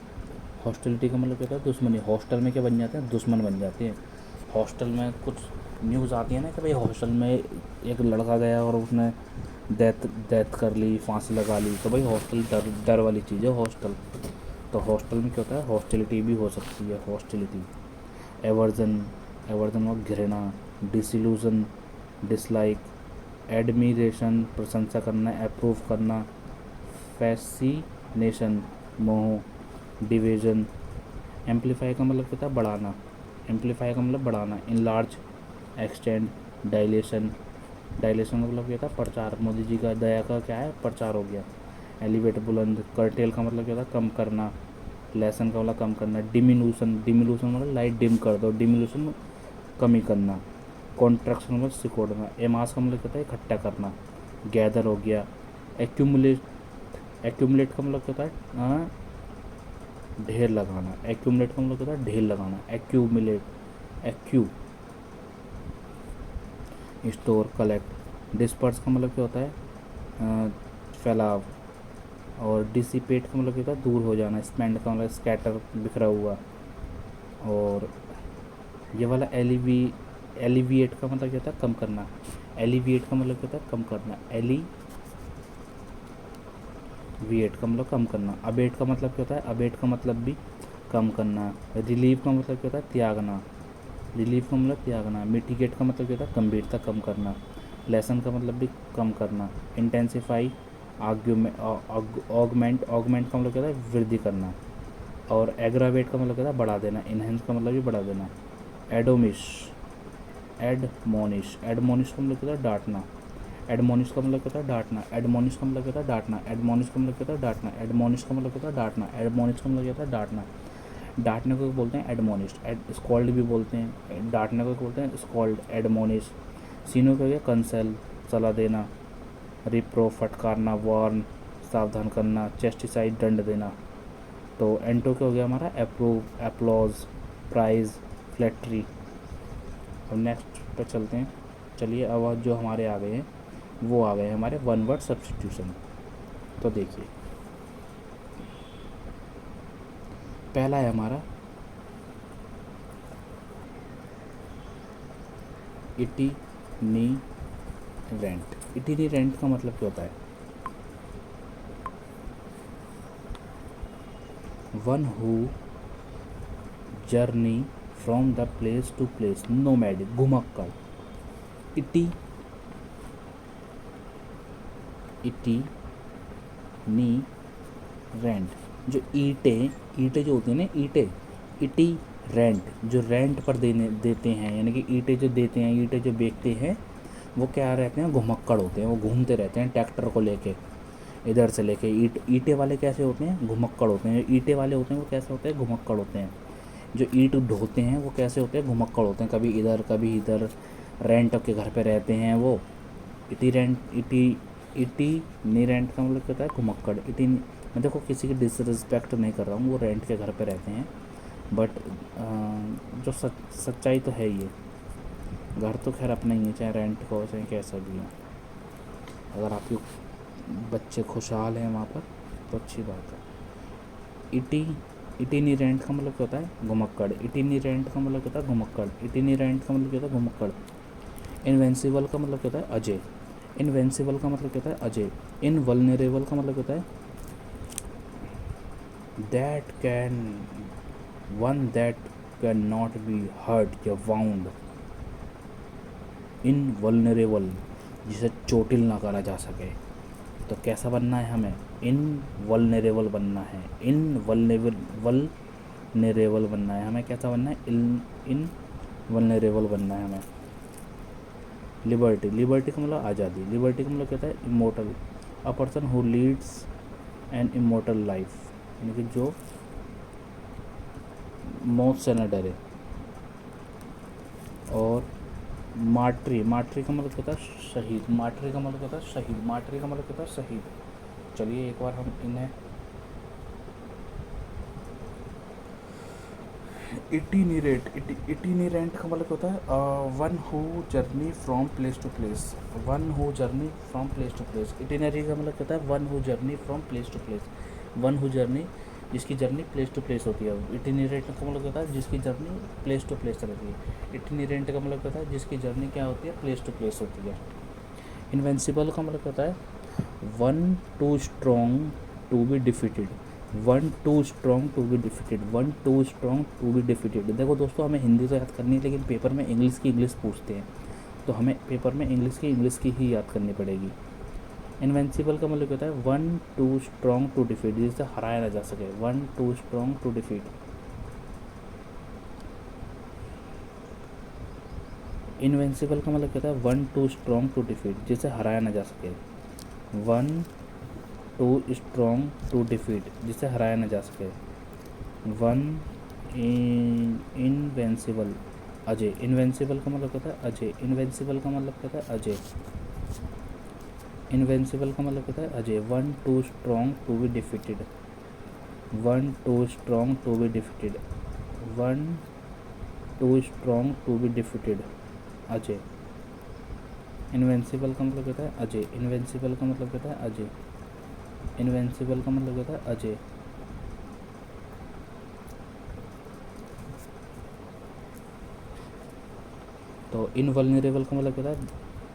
हॉस्टिलिटी का मतलब क्या होता है दुश्मनी। हॉस्टल में क्या बन जाते हैं दुश्मन बन जाते हैं। हॉस्टल में कुछ न्यूज़ आती है ना कि भाई हॉस्टल में एक लड़का गया और उसने डेथ डेथ कर ली, फांसी लगा ली, तो भाई हॉस्टल डर डर वाली चीज़ है हॉस्टल। तो हॉस्टल में क्या होता है हॉस्टिलिटी भी हो सकती है। हॉस्टिलिटी। एवर्जन, एवर्जन और घृणा। Disillusion, dislike. एडमिरेशन, प्रशंसा करना, अप्रूव करना। फैसिनेशन, मोह। डिवीजन। एम्पलीफाई का मतलब क्या था बढ़ाना। एम्पलीफाई का मतलब बढ़ाना। Enlarge, extend, dilation. डायलेशन का मतलब क्या था प्रचार। मोदी जी का दया का क्या है प्रचार हो गया। एलिवेट, बुलंद। कर्टेल का मतलब क्या था कम करना। लेसन का मतलब कम करना। डिमिन्यूशन, डिमिन्यूशन मतलब लाइट डिम कर दो, डिमिन्यूशन कमी करना। कॉन्ट्रैक्शन मतलब सिकोड़ना। एमास का मतलब क्या था इकट्ठा करना। गैदर हो गया। एक्यूमुलेट, एक्यूमुलेट का मतलब क्या होता है ढेर लगाना। एक्यूमुलेट का मतलब क्या होता है ढेर लगाना। एक्यूमुलेट, एक्यू, स्टोर, कलेक्ट। डिस्पर्स का मतलब क्या होता है फैलाव। और डिसिपेट का मतलब क्या होता है दूर हो जाना। स्पेंड का मतलब स्कैटर, बिखरा हुआ। और ये वाला एलिविएट का मतलब क्या होता है कम करना। एलिविएट का मतलब क्या होता है कम करना। एलिविएट का मतलब कम करना। अबेट का मतलब क्या होता है अबेट का मतलब भी कम करना। रिलीव का मतलब क्या होता है त्यागना। रिलीव का मतलब त्यागना। मिटिगेट का मतलब क्या होता है गंभीरता कम करना। लेसन का मतलब भी कम करना। इंटेंसिफाई, आर्ग्यूमेंट, ऑगमेंट, ऑगमेंट का मतलब क्या होता है वृद्धि करना। और एग्रावेट का मतलब क्या होता है बढ़ा देना। इनहेंस का मतलब भी बढ़ा देना। एडोमिश, एडमोनिश, एडमोनिश का मतलब क्या होता है डांटना। एडमोनिश का मतलब क्या होता है डांटना। एडमोनिश का मतलब क्या होता है डांटना। एडमोनिश का मतलब क्या होता है डांटना। एडमोनिश का मतलब क्या होता है डांटना। एडमोनिश का मतलब क्या होता है डांटना। डांटने को बोलते हैं एडमोनिश। स्कॉल्ड भी बोलते हैं। डांटने को बोलते हैं स्कॉल्ड, एडमोनिश। सीनो का क्या कंसेल, सलाह देना। रिप्रो, फटकारना, वार्न, सावधान करना। चेस्टिसाइड, दंड देना। तो एंटो क्या हो गया हमारा अप्रूव, एप्लॉज, प्राइज, फ्लैटरी। अब नेक्स्ट पे चलते हैं। चलिए अब जो हमारे आ गए हैं वो आ गए हमारे वन वर्ड सब्स्टिट्यूशन। तो देखिए पहला है हमारा इटिनी रेंट। इटिनी रेंट का मतलब क्या होता है one who journey from the place to place, nomadic, घुमक्कड़। इटी, इटी नी रेंट। जो ईंटें, ईंटें जो होती हैं ना ईंटें, इटी रेंट जो रेंट पर देने देते हैं, यानी कि ईंटें जो देते हैं, ईंटें जो बेचते हैं वो क्या रहते हैं घुमक्कड़ होते हैं। वो घूमते रहते हैं ट्रैक्टर को लेके इधर से लेके। ईंटे वाले कैसे होते हैं घुमक्कड़ होते हैं। ईंटे वाले होते हैं वो कैसे होते हैं घुमक्कड़ होते हैं। जो ईंट ढोते हैं वो कैसे होते हैं घुमक्कड़ होते हैं, कभी इधर कभी इधर। रेंट के घर पे रहते हैं वो। इटी रेंट, इटी, इटी नी रेंट का मतलब क्या होता है घुमक्कड़। इटी, मैं देखो किसी की डिसरिस्पेक्ट नहीं कर रहा हूँ, वो रेंट के घर पे रहते हैं। बट जो सच्चाई तो है ये, घर तो खैर अपना ही है चाहे रेंट हो चाहे कैसा भी हो। अगर आपके बच्चे खुशहाल हैं वहाँ पर तो अच्छी बात है। इटी, इटीनी रेंट का मतलब क्या होता है घुमक्कड़। इटीनी रेंट का मतलब क्या होता है घुमक्कड़। इटीनी रेंट का मतलब क्या होता है घुमक्कड़। इनवेंसिबल का मतलब क्या होता है अजय। इनवेंसिबल का मतलब क्या होता है अजय। इनवल्नरेबल का मतलब क्या होता है that can, one that can not be hurt या वाउंड। इनवल्नरेबल, जिसे चोटिल ना करा जा सके। तो कैसा बनना है हमें इनवल्नरेबल बनना है। इनवल्नरेबल, वल्नरेबल बनना है हमें। कैसा बनना है इनवल्नरेबल बनना है हमें। लिबर्टी, लिबर्टी का मतलब आज़ादी। लिबर्टी का मतलब कहता है immortal, a person who leads an immortal life, यानी कि जो मौत से न डरे। और मार्टरी, मार्टरी का मतलब होता है शहीद, मार्टरी का मतलब होता है शहीद, मार्टरी का मतलब होता है शहीद। चलिए एक बार हम इन्हें इटिनिरेट, इटिनिरेंट का मतलब होता है one who journey from place to place, one who journey from place to place. Itinerary का मतलब होता है one who journey from place to place, one who journey जिसकी जर्नी प्लेस टू प्लेस होती है। इटिनिरेंट का मतलब होता है जिसकी जर्नी प्लेस टू प्लेस रहती है। इटिनिरेंट का मतलब होता है जिसकी जर्नी क्या होती है, प्लेस टू प्लेस होती है। इन्वेंसिबल का मतलब होता है one too strong to be defeated, one too strong to be defeated, one too strong to be defeated. देखो दोस्तों, हमें हिंदी तो याद करनी है, लेकिन पेपर में इंग्लिश की इंग्लिश पूछते हैं, तो हमें पेपर में इंग्लिश की ही याद करनी पड़ेगी। इन्वेंसिबल का मतलब होता है one too strong to defeat, जिससे हराया ना जा सके, one too strong to defeat. Invincible का मतलब कहता है one too strong to defeat, जिसे हराया ना जा सके, one too strong to defeat, जिसे हराया ना जा सके। वन इनवेंसिबल, अजय। इन्वेंसिबल का मतलब कहता है अजय, इन्वेंसिबल का मतलब कहता है अजय, इन्वेंसिबल का मतलब कहता है अजय। One too strong to be defeated, one too strong to be defeated, one too strong to be defeated, अजय। इन्वेंसिबल का मतलब कहता है अजय, इन्वेंसिबल का मतलब कहता है अजय, इन्वेंसिबल का मतलब कहता है अजय। तो इनवल्नरेबल का मतलब कहता है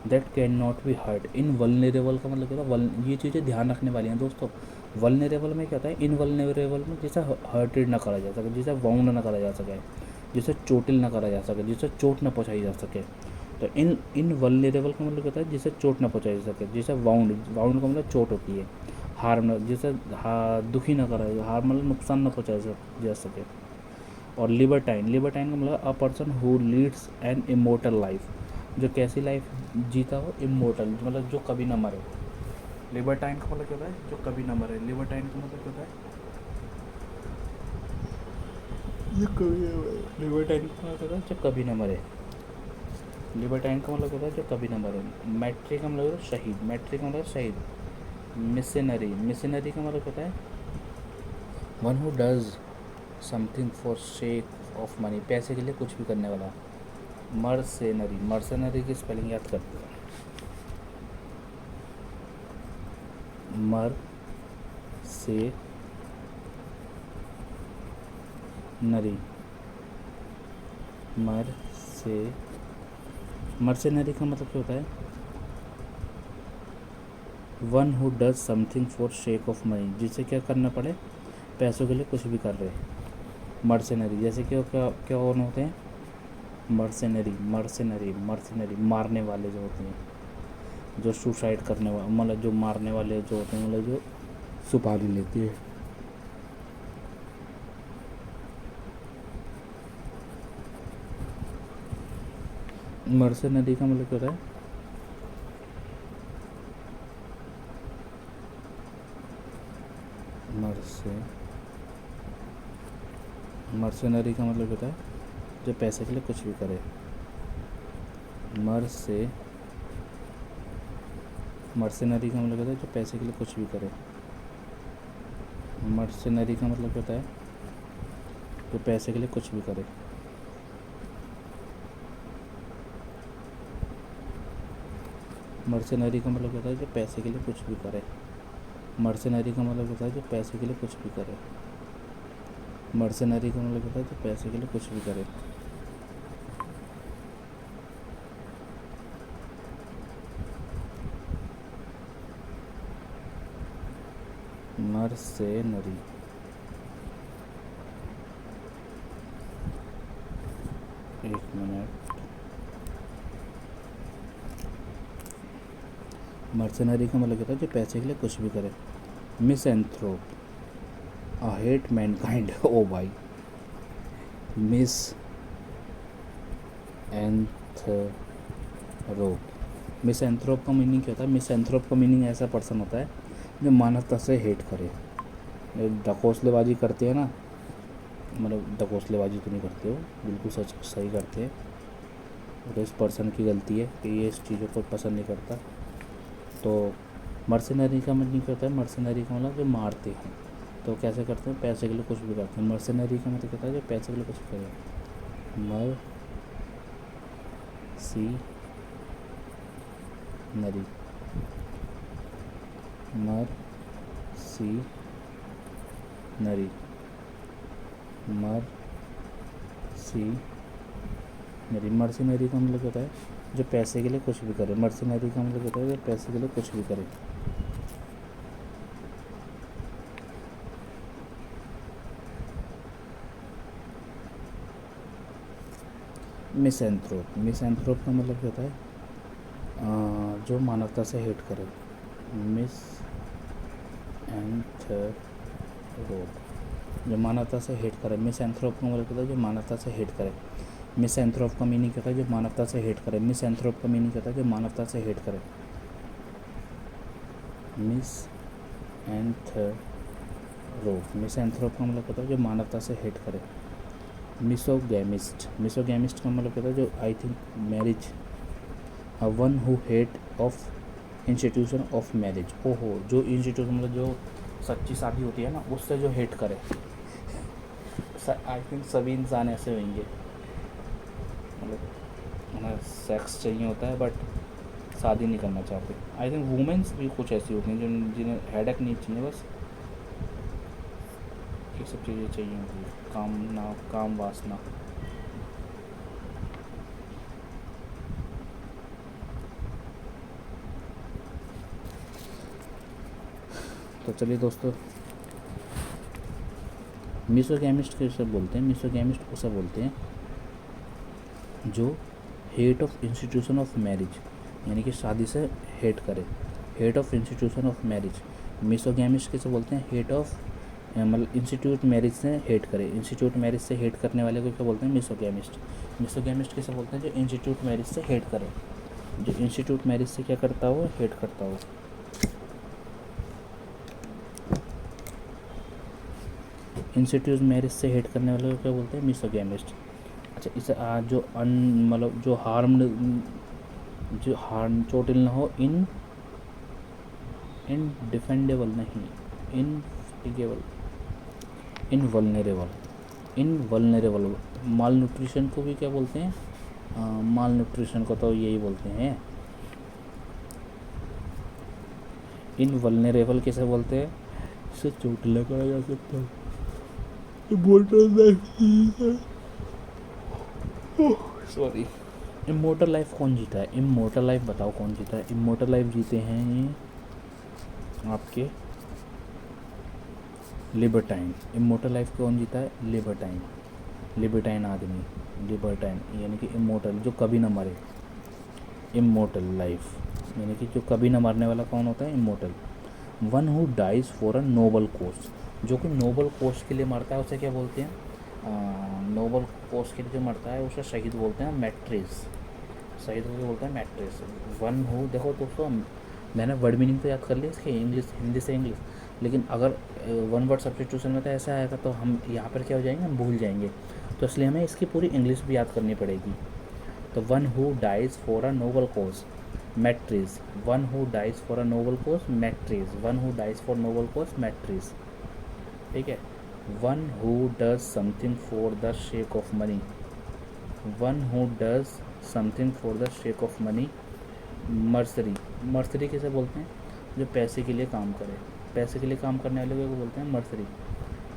that can not be hurt, invulnerable का मतलब कहता है ये चीज़ें ध्यान रखने वाली हैं दोस्तों। वल्नरेबल में क्या होता है, इनवल्नरेबल में जिसे हर्टेड ना करा जा सके, जिसे वाउंड ना करा जा सके, जिसे चोटिल ना करा जा सके, जिसे चोट ना पहुँचाई जा सके। तो इनवल्नरेबल का मतलब कहता है जिसे चोट ना पहुँचाई जा सके, जिसे वाउंड, वाउंड का मतलब चोट होती है, हार्म ना, जिसे दुखी ना करा, हार्म मतलब नुकसान ना पहुँचाया जा सके। और लिबर्टाइन, लिबर्टाइन का मतलब a person who leads an immortal life, जो कैसी लाइफ जीता हो, इमोर्टल मतलब जो कभी ना मरे। लिबर्टाइन का मतलब क्या होता है, जो कभी ना मरे। लिबर्टाइन का मतलब क्या होता है, जो कभी ना मरे। लिबर्टाइन का मतलब होता है जो कभी ना मरे। लिबर्टाइन का मतलब होता है जो कभी ना मरे। मैट्री का मतलब होता है शहीद, मैट्री का मतलब शहीद। मिशनरी, मिशनरी का मतलब होता है one who does something for sake of money, पैसे के लिए कुछ भी करने वाला। मर्सेनरी, मर्सेनरी की स्पेलिंग याद करते हैं, मर से नरी, मर से, मर्सेनरी का मतलब क्या होता है, one who does something for shake of money, जिसे क्या करना पड़े, पैसों के लिए कुछ भी कर रहे हैं। मर्सेनरी जैसे कि क्या क्या कौन होते हैं, मर्सेनरी, मर्सेनरी, मर्सेनरी मारने वाले जो होते हैं, जो सुसाइड करने वाले, मतलब जो मारने वाले जो होते हैं, मतलब जो सुपारी लेते हैं। मर्सेनरी का मतलब क्या होता है, मर्सेनरी का मतलब होता है जो पैसे के लिए कुछ भी करे। मर्सेनरी का मतलब होता है जो पैसे के लिए कुछ भी करे। मर्सेनरी का मतलब होता है जो पैसे के लिए कुछ भी करे। मर्सेनरी का मतलब होता है जो पैसे के लिए कुछ भी करे। मर्सेनरी का मतलब होता है जो पैसे के लिए कुछ भी करे। मर्सेनरी का मतलब होता है जो पैसे के लिए कुछ भी करे। मर्सेनरी, एक मिनट, मर्सेनरी का मतलब होता है जो पैसे के लिए कुछ भी करे। Misanthrope, I hate mankind। ओ भाई, मिस एंथ्रोप, मिस एंथ्रोप का मीनिंग क्या होता है, मिस एंथ्रोप का मीनिंग ऐसा पर्सन होता है जो मानवता से हेट करे। ढकोसलेबाजी करते हैं ना, मतलब ढकोसलेबाजी तो नहीं करते हो, बिल्कुल सच सही करते हैं, तो इस पर्सन की गलती है कि ये इस चीज़ों को पसंद नहीं करता। तो मर्सिनरी का मतलब नहीं करता है, मर्सिनरी का मतलब जो मारते हैं, तो कैसे करते हैं, पैसे के लिए कुछ भी करते हैं। मर्सिनरी का मतलब कहता है जो पैसे के लिए कुछ करे। मर सी नरी, मर सी नरी, मर सी नरी। मर्सिनरी का मतलब कहता है जो पैसे के लिए कुछ भी करे। मर्सिनरी का मतलब कहता है जो पैसे के लिए कुछ भी करे। मिसएंथ्रोप, मिसएंथ्रोप का मतलब कहता है जो मानवता से हेट करे। मिस एंथ्रोप, जो मानवता से हेट करे। मिसएंथ्रोप का मतलब कहता है जो मानवता से हेट करे। मिसएंथ्रोप का मीनिंग कहता है जो मानवता से हेट करे। मिसएंथ्रोप का मीनिंग कहता है जो मानवता से हेट करे। मिसएंथ्रोप, मिसएंथ्रोप का मतलब कहता है जो मानवता से हेट करे। मिसोगैमिस्ट, मिसोगैमिस्ट का मतलब कहता है जो I think marriage, one who hate of institution of marriage. ओहो, जो इंस्टीट्यूशन मतलब जो सच्ची शादी होती है ना, उससे जो हेट करे। आई थिंक सभी इंसान ऐसे होंगे, मतलब उन्हें सेक्स चाहिए होता है बट शादी नहीं करना चाहते। आई थिंक वुमेंस भी कुछ ऐसी होती हैं जो जिन्हें हेडेक नहीं चाहिए, बस ये सब चीज़ें चाहिए होती है, काम ना, काम वासना। तो चलिए दोस्तों, मिसोगैमिस्ट कैसे बोलते हैं? मिसोगैमिस्ट उसे बोलते हैं जो hate of institution of marriage, यानी कि शादी से हेट करे। Hate of institution of marriage. Misogamist कैसे बोलते हैं? हेट ऑफ मतलब इंस्टीट्यूट मैरिज से हेट करे। इंस्टीट्यूट मैरिज से हेट करने वाले को क्या बोलते हैं? मिसोगैमिस्ट। मिसोगैमिस्ट कैसे बोलते हैं? जो इंस्टीट्यूट मैरिज से हेट करे, जो इंस्टीट्यूट मैरिज से क्या करता हो? हेट करता हो। इंस्टीट्यूट मैरिज से हेट करने वाले को क्या बोलते हैं? मिसोगैमिस्ट। अच्छा, इसे जो मतलब जो हार्म चोटिल ना हो, इनडिफेंडेबल नहीं, इनफिगेबल, इनवल्नरेबल। माल न्यूट्रिशन को भी क्या बोलते हैं? माल न्यूट्रिशन को तो यही बोलते हैं। इनवल्नरेबल कैसे बोलते हैं? इसे चोट लगाया जा सकता है। सॉरी। इमोर्टल लाइफ कौन जीता है? इमोर्टल लाइफ बताओ कौन जीता है? इमोर्टल लाइफ जीते हैं आपके लिबर्टाइन। इमोर्टल लाइफ कौन जीता है? लिबर्टाइन। लिबर्टाइन आदमी, लिबर्टाइन यानी कि इमोर्टल, जो कभी ना मरे। इमोर्टल लाइफ यानी कि जो कभी ना मरने वाला कौन होता है? Immortal. One who dies for a noble cause, जो कि नोबल कोज के लिए मरता है उसे क्या बोलते हैं? नोबल कोज के लिए जो मरता है उसे शहीद बोलते हैं, मैट्रिस। शहीद को क्या बोलते हैं? मैट्रिस। वन हु, देखो दोस्तों, मैंने वर्ड मीनिंग तो याद कर लिया इसके, इंग्लिश, हिंदी से इंग्लिश, लेकिन अगर वन वर्ड सब्स्टिट्यूशन में तो ऐसा आएगा तो हम यहाँ पर क्या हो जाएंगे? हम भूल जाएंगे। तो इसलिए हमें इसकी पूरी इंग्लिश भी याद करनी पड़ेगी। तो one who dies for a noble cause, martyr. One who dies for a noble cause, martyr. One who dies for noble cause, martyr. ठीक है। One who does something for the sake of money. One who does something for the sake of money, mercenary. Mercenary किसे बोलते हैं? जो पैसे के लिए काम करे। पैसे के लिए काम करने वाले को बोलते हैं मर्सरी।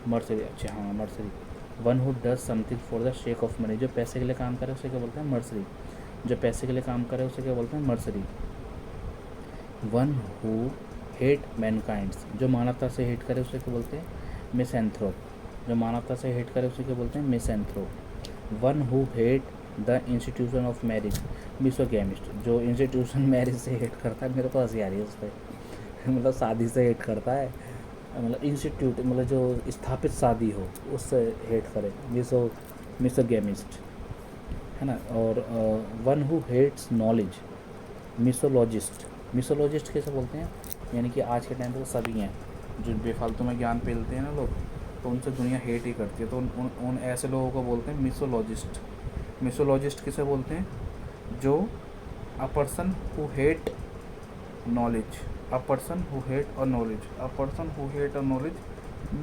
मर्सरी, अच्छा हाँ, mercenary. One who does something for the sake of money, जो पैसे के लिए काम करे उसे क्या बोलते हैं? मर्सरी। जो पैसे के लिए काम करे उसे क्या बोलते हैं? मर्सरी। वन हु हेट मैनकाइंड्स, जो मानवता से हेट करे उसे क्या बोलते हैं? मिसएंथ्रोप। जो मानवता से हेट करे उसे क्या बोलते हैं? Misanthrope. One who hate the institution of marriage, misogamist. जो इंस्टीट्यूशन मैरिज से हेट करता है, मेरे को हंसी आ रही है उस पर मतलब शादी से हेट करता है, मतलब इंस्टीट्यूट मतलब जो स्थापित शादी हो उससे हेट करे, मिसोगैमिस्ट है ना। और वन हु हेट्स नॉलेज, मिसोलॉजिस्ट। मिसोलॉजिस्ट कैसे बोलते हैं? यानी कि आज के टाइम पे तो सभी हैं जो बेफालतू में ज्ञान फैलते हैं ना लोग, तो उनसे दुनिया हेट ही करती है, तो उन ऐसे लोगों को बोलते हैं मिसोलॉजिस्ट। मिसोलॉजिस्ट किसे बोलते हैं? जो अ person who hate knowledge, a person who hate or knowledge, a person who hate or knowledge,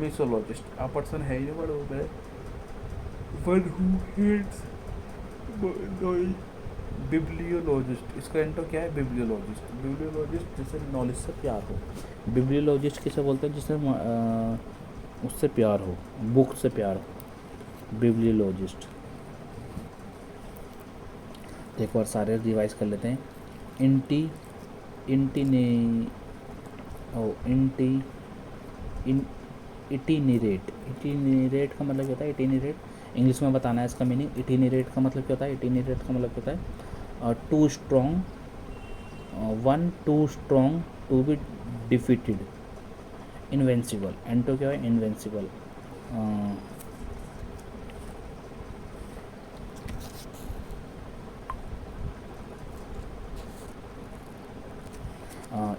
mythologist, a person है ये वर्ड होता है, one who hates knowledge, बिब्लियोलॉजिस्ट, इसका इंटो क्या है, बिब्लियोलॉजिस्ट, बिब्लियोलॉजिस्ट जिसे नॉलेज से प्यार हो, बिब्लियोलॉजिस्ट किसे बोलते हैं, जिसे उससे प्यार हो, बुक से प्यार हो, बिब्लियोलॉजिस्ट। एक बार सारे रिवाइज कर लेते हैं। इंटी इंटी ने ओ इंटी इन इटिनरेट, इटिनरेट का मतलब क्या होता है, इटिनरेट इंग्लिश में बताना है इसका मीनिंग। इटिनरेट का मतलब क्या होता है, इटिनरेट का मतलब क्या होता है, too strong, one too strong to be defeated, invincible, anto क्या है, इनवेंसिबल।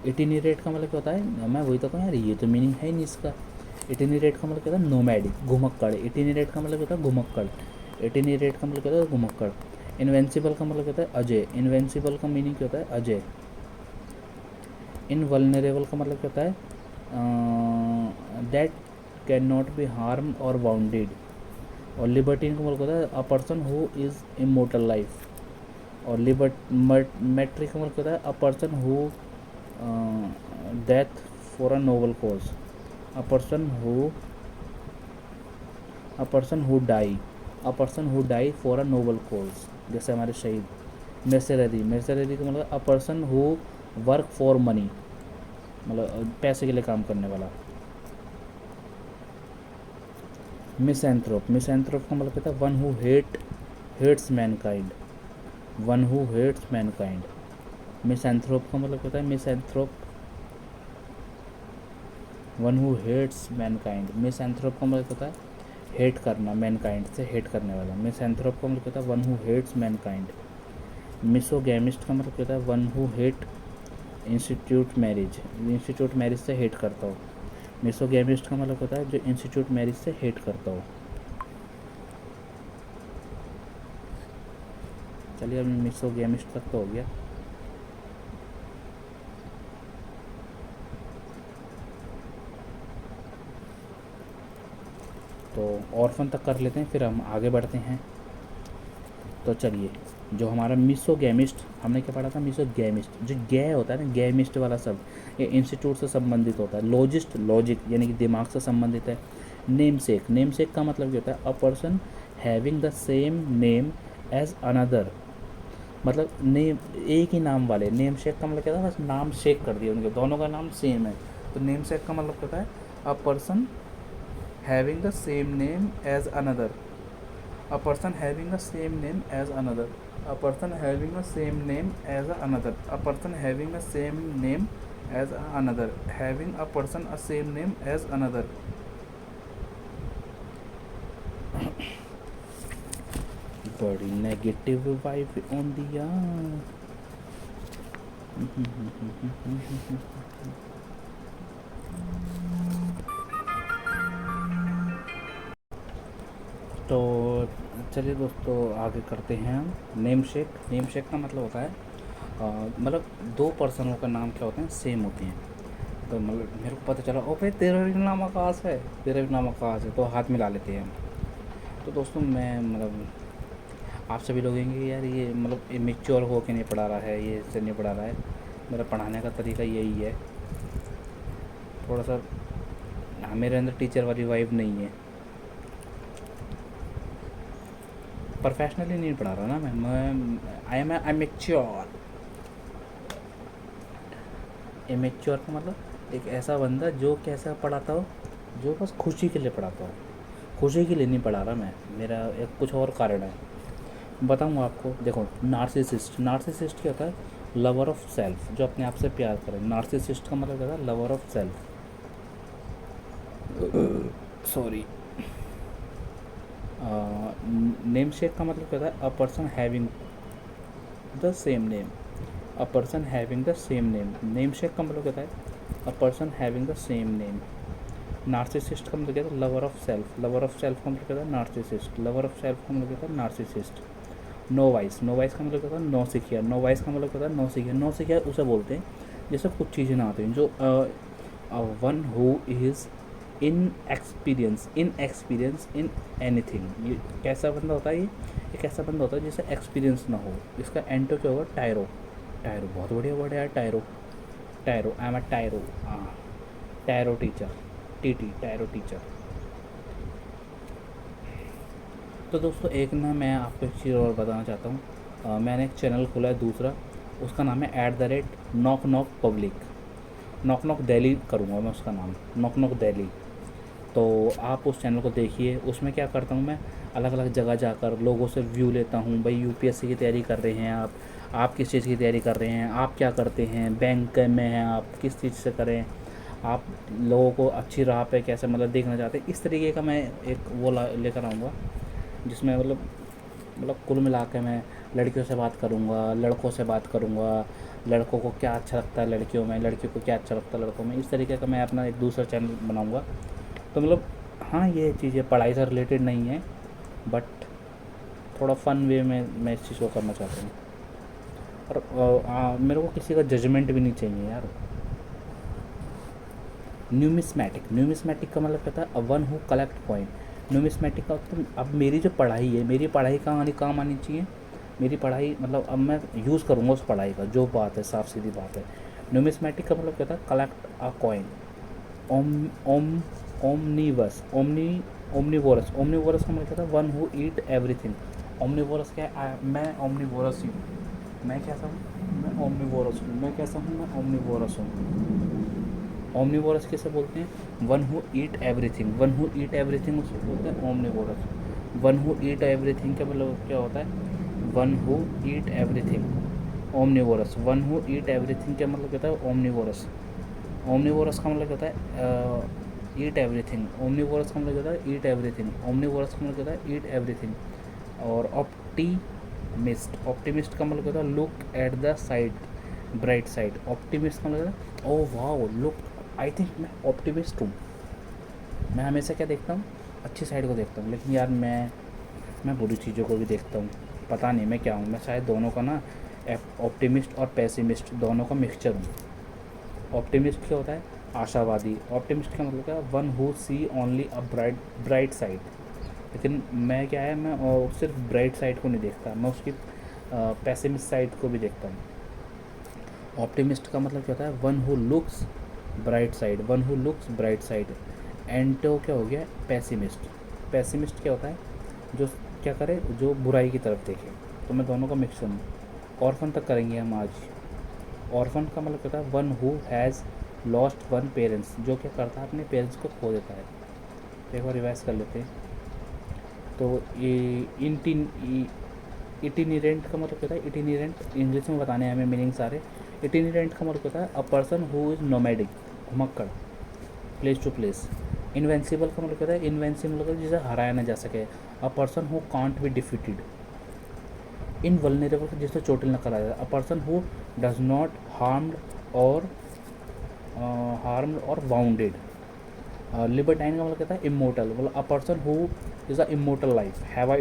इटिनरेट का मतलब क्या होता है, मैं वही तो कहूँ यार, ये तो मीनिंग है ही नहीं इसका। इटिनरेट का मतलब क्या होता है, नोमैडिक, घुमक्कड़। इटिनरेट का मतलब क्या होता है, घुमक्कड़। इटिनरेट का मतलब क्या होता है, घुमक्कड़। इनवेंसिबल का मतलब क्या होता है, अजय। इनवेंसिबल का मीनिंग क्या होता है, अजय। इनवल्नरेबल का मतलब क्या होता है, that can not be harm और बाउंडेड। और लिबर्टीन का मतलब होता है, a person who is immortal life. और मेट्रिक का मतलब होता है, a person who death for a noble cause, a person who a person who die, a person who die for a noble cause, जैसे हमारे शहीद। मेसररी, मेसररी का मतलब a person who work for money, मतलब पैसे के लिए काम करने वाला। मिसएंथ्रोप, मिसएंथ्रोप का मतलब कहता है one who hates mankind, one who hates mankind. Misanthrope का मतलब कहता है, misanthrope, one who hates mankind. Misanthrope का मतलब होता है हेट करना, मैनकाइंड से हेट करने वाला। मिसएंथ्रोप का मतलब कहता है one who hates mankind. Misogamist का मतलब कहता है one who hate institute marriage, institute marriage से हेट करता हो। मिसोगैमिस्ट का मतलब होता है जो इंस्टीट्यूट मैरिज से हेट करता हो। चलिए अब मिसोगैमिस्ट तक तो हो गया। तो ऑर्फन तक कर लेते हैं, फिर हम आगे बढ़ते हैं। तो चलिए, जो हमारा मिसोगैमिस्ट, हमने क्या पढ़ा था, मिसोगैमिस्ट, जो गै होता है ना, गैमिस्ट वाला सब, ये इंस्टीट्यूट से संबंधित होता है। लॉजिस्ट, लॉजिक यानी कि दिमाग से संबंधित है। नेम सेक, नेम सेक का मतलब क्या होता है, a person having the same name as another, मतलब नेम एक ही नाम वाले। नेम शेक का मतलब क्या था, बस नाम शेक कर दिया, उनके दोनों का नाम सेम है। तो नेम शेक का मतलब क्या होता है, a person having the same name as another, a person having the same name as another, a person having the same name as another, a person having the same name as another, having a person a same name as another. बड़ी नेगेटिव वाइब ऑन दिया। तो चलिए दोस्तों, आगे करते हैं हम। नेम शेक, नेम शेक का मतलब होता है मतलब दो पर्सनों का नाम क्या होते हैं, सेम होते हैं। तो मतलब मेरे को पता चला, ओ भाई तेरा भी नाम आकाश है, तेरा भी नाम आकाश है, तो हाथ मिला लेते हैं हम। तो दोस्तों मैं मतलब आप सभी लोग कहेंगे कि यार ये मतलब इमेच्योर हो के नहीं पढ़ा रहा है, ये इससे नहीं पढ़ा रहा है। मेरा पढ़ाने का तरीका यही है, थोड़ा सा मेरे अंदर टीचर वाली वाइब नहीं है। प्रोफेशनली नहीं पढ़ा रहा ना मैं आई एम एमेच्योर। इमेच्योर का मतलब एक ऐसा बंदा जो कैसा पढ़ाता हो, जो बस खुशी के लिए पढ़ाता हो। खुशी के लिए नहीं पढ़ा रहा मैं, मेरा एक कुछ और कारण है, बताऊँ आपको। देखो, नार्सिसिस्ट, नार्सिसिस्ट क्या होता है, लवर ऑफ सेल्फ, जो अपने आप से प्यार करे। नार्सिसिस्ट का मतलब क्या होता है, lover of self. Sorry. Name shake का मतलब क्या होता है, a person having the same name, a person having the same name. Name shake का मतलब क्या होता है, a person having the same name. Narcissist का मतलब क्या था, lover of self, lover of self का मतलब क्या था, नार्सिसिस्ट, लवर ऑफ सेल्फ का मतलब क्या था, नार्सिसिस्ट। नोवाइस, नोवाइस का मतलब क्या होता है, नौसिखिया। नोवाइस का मतलब क्या होता है, नौसिखिया। नौसिखिया उसे बोलते हैं जैसे कुछ चीज़ें ना आती हैं, जो one who is in experience in anything. ये कैसा बंदा होता है, ये कैसा बंदा होता है जिसे एक्सपीरियंस ना हो। इसका एंटो क्या होगा, टायरो। टायरो बहुत बढ़िया वर्ड है यार, टायरो। टायरो, आई एम अ टायरो। हाँ, टायरो टीचर, टीटी, टायरो टीचर। तो दोस्तों एक ना मैं आपको एक चीज़ और बताना चाहता हूँ। मैंने एक चैनल खोला है दूसरा, उसका नाम है @knock knock public. Knock knock Delhi करूँगा मैं उसका नाम, नॉक नॉक दिल्ली। तो आप उस चैनल को देखिए। उसमें क्या करता हूँ मैं, अलग अलग जगह जाकर लोगों से व्यू लेता हूँ। भाई यूपीएससी की तैयारी कर रहे हैं आप किस चीज़ की तैयारी कर रहे हैं, आप क्या करते हैं, बैंक में हैं आप, किस चीज़ से करें आप, लोगों को अच्छी राह पे कैसे मतलब देखना चाहते हैं। इस तरीके का मैं एक वो लेकर आऊँगा, जिसमें मतलब कुल मिला के मैं लड़कियों से बात करूँगा, लड़कों से बात करूँगा, लड़कों को क्या अच्छा लगता है लड़कियों में, लड़कियों को क्या अच्छा लगता है लड़कों में। इस तरीके का मैं अपना एक दूसरा चैनल बनाऊँगा। तो मतलब हाँ, ये चीज़ें पढ़ाई से रिलेटेड नहीं है, बट थोड़ा फ़न वे में मैं इस चीज़ को करना चाहता हूँ। और मेरे को किसी का जजमेंट भी नहीं चाहिए यार। न्यूमिस्मैटिक, न्यूमिस्मैटिक का मतलब कहता है one who collect coin. Numismatic का तो अब मेरी जो पढ़ाई है, मेरी पढ़ाई काम आनी चाहिए। मेरी पढ़ाई मतलब अब मैं यूज़ करूँगा उस पढ़ाई का, जो बात है साफ सीधी बात है। न्यूमिस्मैटिक का मतलब कहता है कलेक्ट अ कॉइन। ओम ओम ओमनीवस, ओमनीवोरस, ओमनीवोरस का मतलब कहता है one who eat everything. Omnivorous क्या है, मैं ओमनीवोरस ही हूँ। मैं कैसा हूँ, मैं ओमनीवोरस हूँ। मैं कैसा हूँ, मैं ओमनीवोरस हूँ। ओमनीवोरस किसे बोलते हैं, one who eat everything. One who eat everything उसको बोलते हैं omnivorous. One who eat everything का मतलब क्या होता है, one who eat everything omnivorous. One who eat everything का मतलब कहता है ओमनीवोरस। ओमनीवोरस का मतलब कहता है ईट एवरीथिंग। ओमनीवोरस का मतलब कहता है ईट एवरीथिंग। ओमनीवोरस का मतलब कहता है ईट एवरीथिंग। और ऑप्टीमिस्ट, ऑप्टिमिस्ट का मतलब कहता है look at the side, bright side. Optimist का मतलब कहता है oh wow look, I think मैं ऑप्टिमिस्ट हूँ। मैं हमेशा क्या देखता हूँ, अच्छी साइड को देखता हूँ। लेकिन यार मैं बुरी चीज़ों को भी देखता हूँ। पता नहीं मैं क्या हूँ, मैं शायद दोनों का ना, ऑप्टिमिस्ट और पेसिमिस्ट दोनों का मिक्सचर हूँ। ऑप्टिमिस्ट क्या होता है, आशावादी। ऑप्टिमिस्ट का मतलब क्या है, one who see only a bright side. लेकिन मैं क्या है, मैं सिर्फ ब्राइट साइड को नहीं देखता, मैं उसकी पेसिमिस्ट साइड को भी देखता हूँ। ऑप्टिमिस्ट का मतलब क्या होता है, one who looks bright side, one who looks bright side. Anto क्या हो गया, पेसिमिस्ट। पेसिमिस्ट क्या होता है, जो क्या करे, जो बुराई की तरफ देखे। तो मैं दोनों का मिक्सचर हूँ। ऑर्फन तक करेंगे हम आज। ऑर्फन का मतलब कहता है one who has lost one parents, जो क्या करता है अपने पेरेंट्स को खो देता है। तो एक बार रिवाइज कर लेते हैं। तो ये इटिनिरेंट का मतलब कहता है, इटिनिरेंट इंग्लिश में बताने हैं हमें मीनिंग सारे। इटिनिरेंट का मतलब कहता है a person who is nomadic, घुमक्कड़, प्लेस टू प्लेस। इन्वेंसिबल का मतलब कहता है, इन्वेंसिबल मतलब जिसे हराया ना जा सके, a person who can't be defeated. Invulnerable जिससे चोटिल न करा जाए, a person who does not or wounded. Libertine का मतलब कहता है इमोटल, मतलब a person who is a immortal life, have a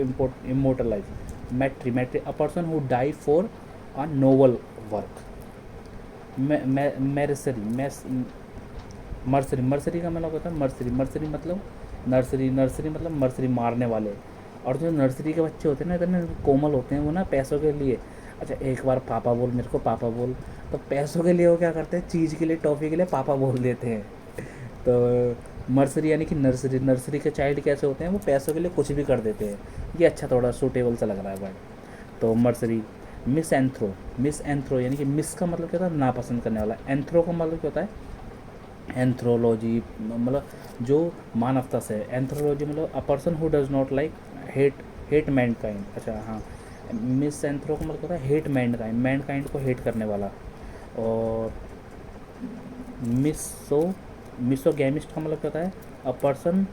immortal life. Martyr, a person who die for a noble work. Mercenary, mercenary का मतलब होता है मर्सरी मतलब नर्सरी मतलब मर्सरी, मारने वाले। और जो नर्सरी के बच्चे होते हैं ना, इतने कोमल होते हैं वो ना, पैसों के लिए, अच्छा एक बार पापा बोल, मेरे को पापा बोल, तो पैसों के लिए वो क्या करते हैं, चीज़ के लिए, टॉफ़ी के लिए पापा बोल देते हैं। तो मर्सरी यानी कि नर्सरी, नर्सरी के चाइल्ड कैसे होते हैं, वो पैसों के लिए कुछ भी कर देते हैं। ये अच्छा थोड़ा सूटेबल सा लग रहा है वर्ड। तो मर्सरी। मिस एंथ्रो यानी कि मिस का मतलब क्या होता है, नापसंद करने वाला। एंथ्रो का मतलब क्या होता है, एंथ्रोलॉजी मतलब जो मानवता से। एंथ्रोलॉजी मतलब a person who does not like hate man kind. अच्छा हाँ, मिस एंथ्रो का मतलब होता है हेट मैन काइंड को हेट करने वाला। और मिसो मिसोगैमिस्ट का मतलब क्या होता है, a person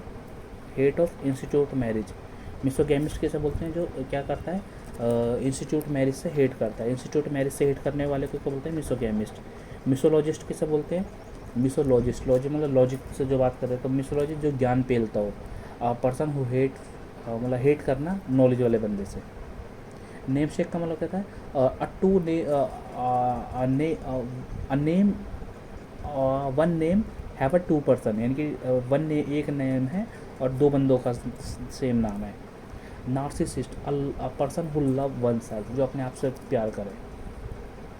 hate of institute marriage. Misogamist कैसे बोलते हैं, जो क्या करता है, इंस्टीट्यूट मैरिज से हेट करता है। इंस्टीट्यूट मैरिज से हेट करने वाले को क्या बोलते हैं, मिसोगैमिस्ट। मिसोलॉजिस्ट किसे बोलते हैं, मिसोलॉजिस्ट। लॉजिक मतलब लॉजिक से जो बात कर रहे हैं, तो मिसोलॉजिस्ट जो ज्ञान पेलता हो। पर्सन हु हेट मतलब हेट करना नॉलेज वाले बंदे से। नेम शेक का मतलब कहता है अ टू ने a name one name have a two person, यानी कि वन ने एक नेम है और दो बंदों का सेम नाम है। Narcissist a person who love one self, जो अपने आप से प्यार करे।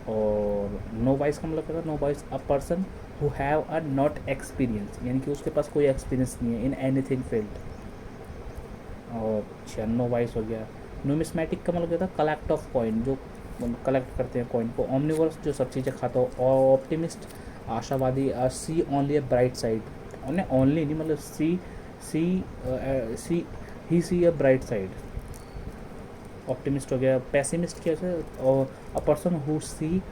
और नो वाइस का मतलब क्या था, novice a person who have a not experience, यानी कि उसके पास कोई एक्सपीरियंस नहीं है इन एनीथिंग फील्ड। और अच्छा नो वाइस हो गया। न्यूमिस्मेटिक का मतलब क्या था, कलेक्ट ऑफ कॉइन, जो कलेक्ट करते हैं कॉइन को। ओमनिवर्स, जो सब चीज़ें खाता हो। और ऑप्टिमिस्ट आशावादी, see only a bright side, उन्हें ओनली नहीं मतलब सी सी ही see a bright side, optimist हो गया। पैसिमिस्ट कैसे, और a person who see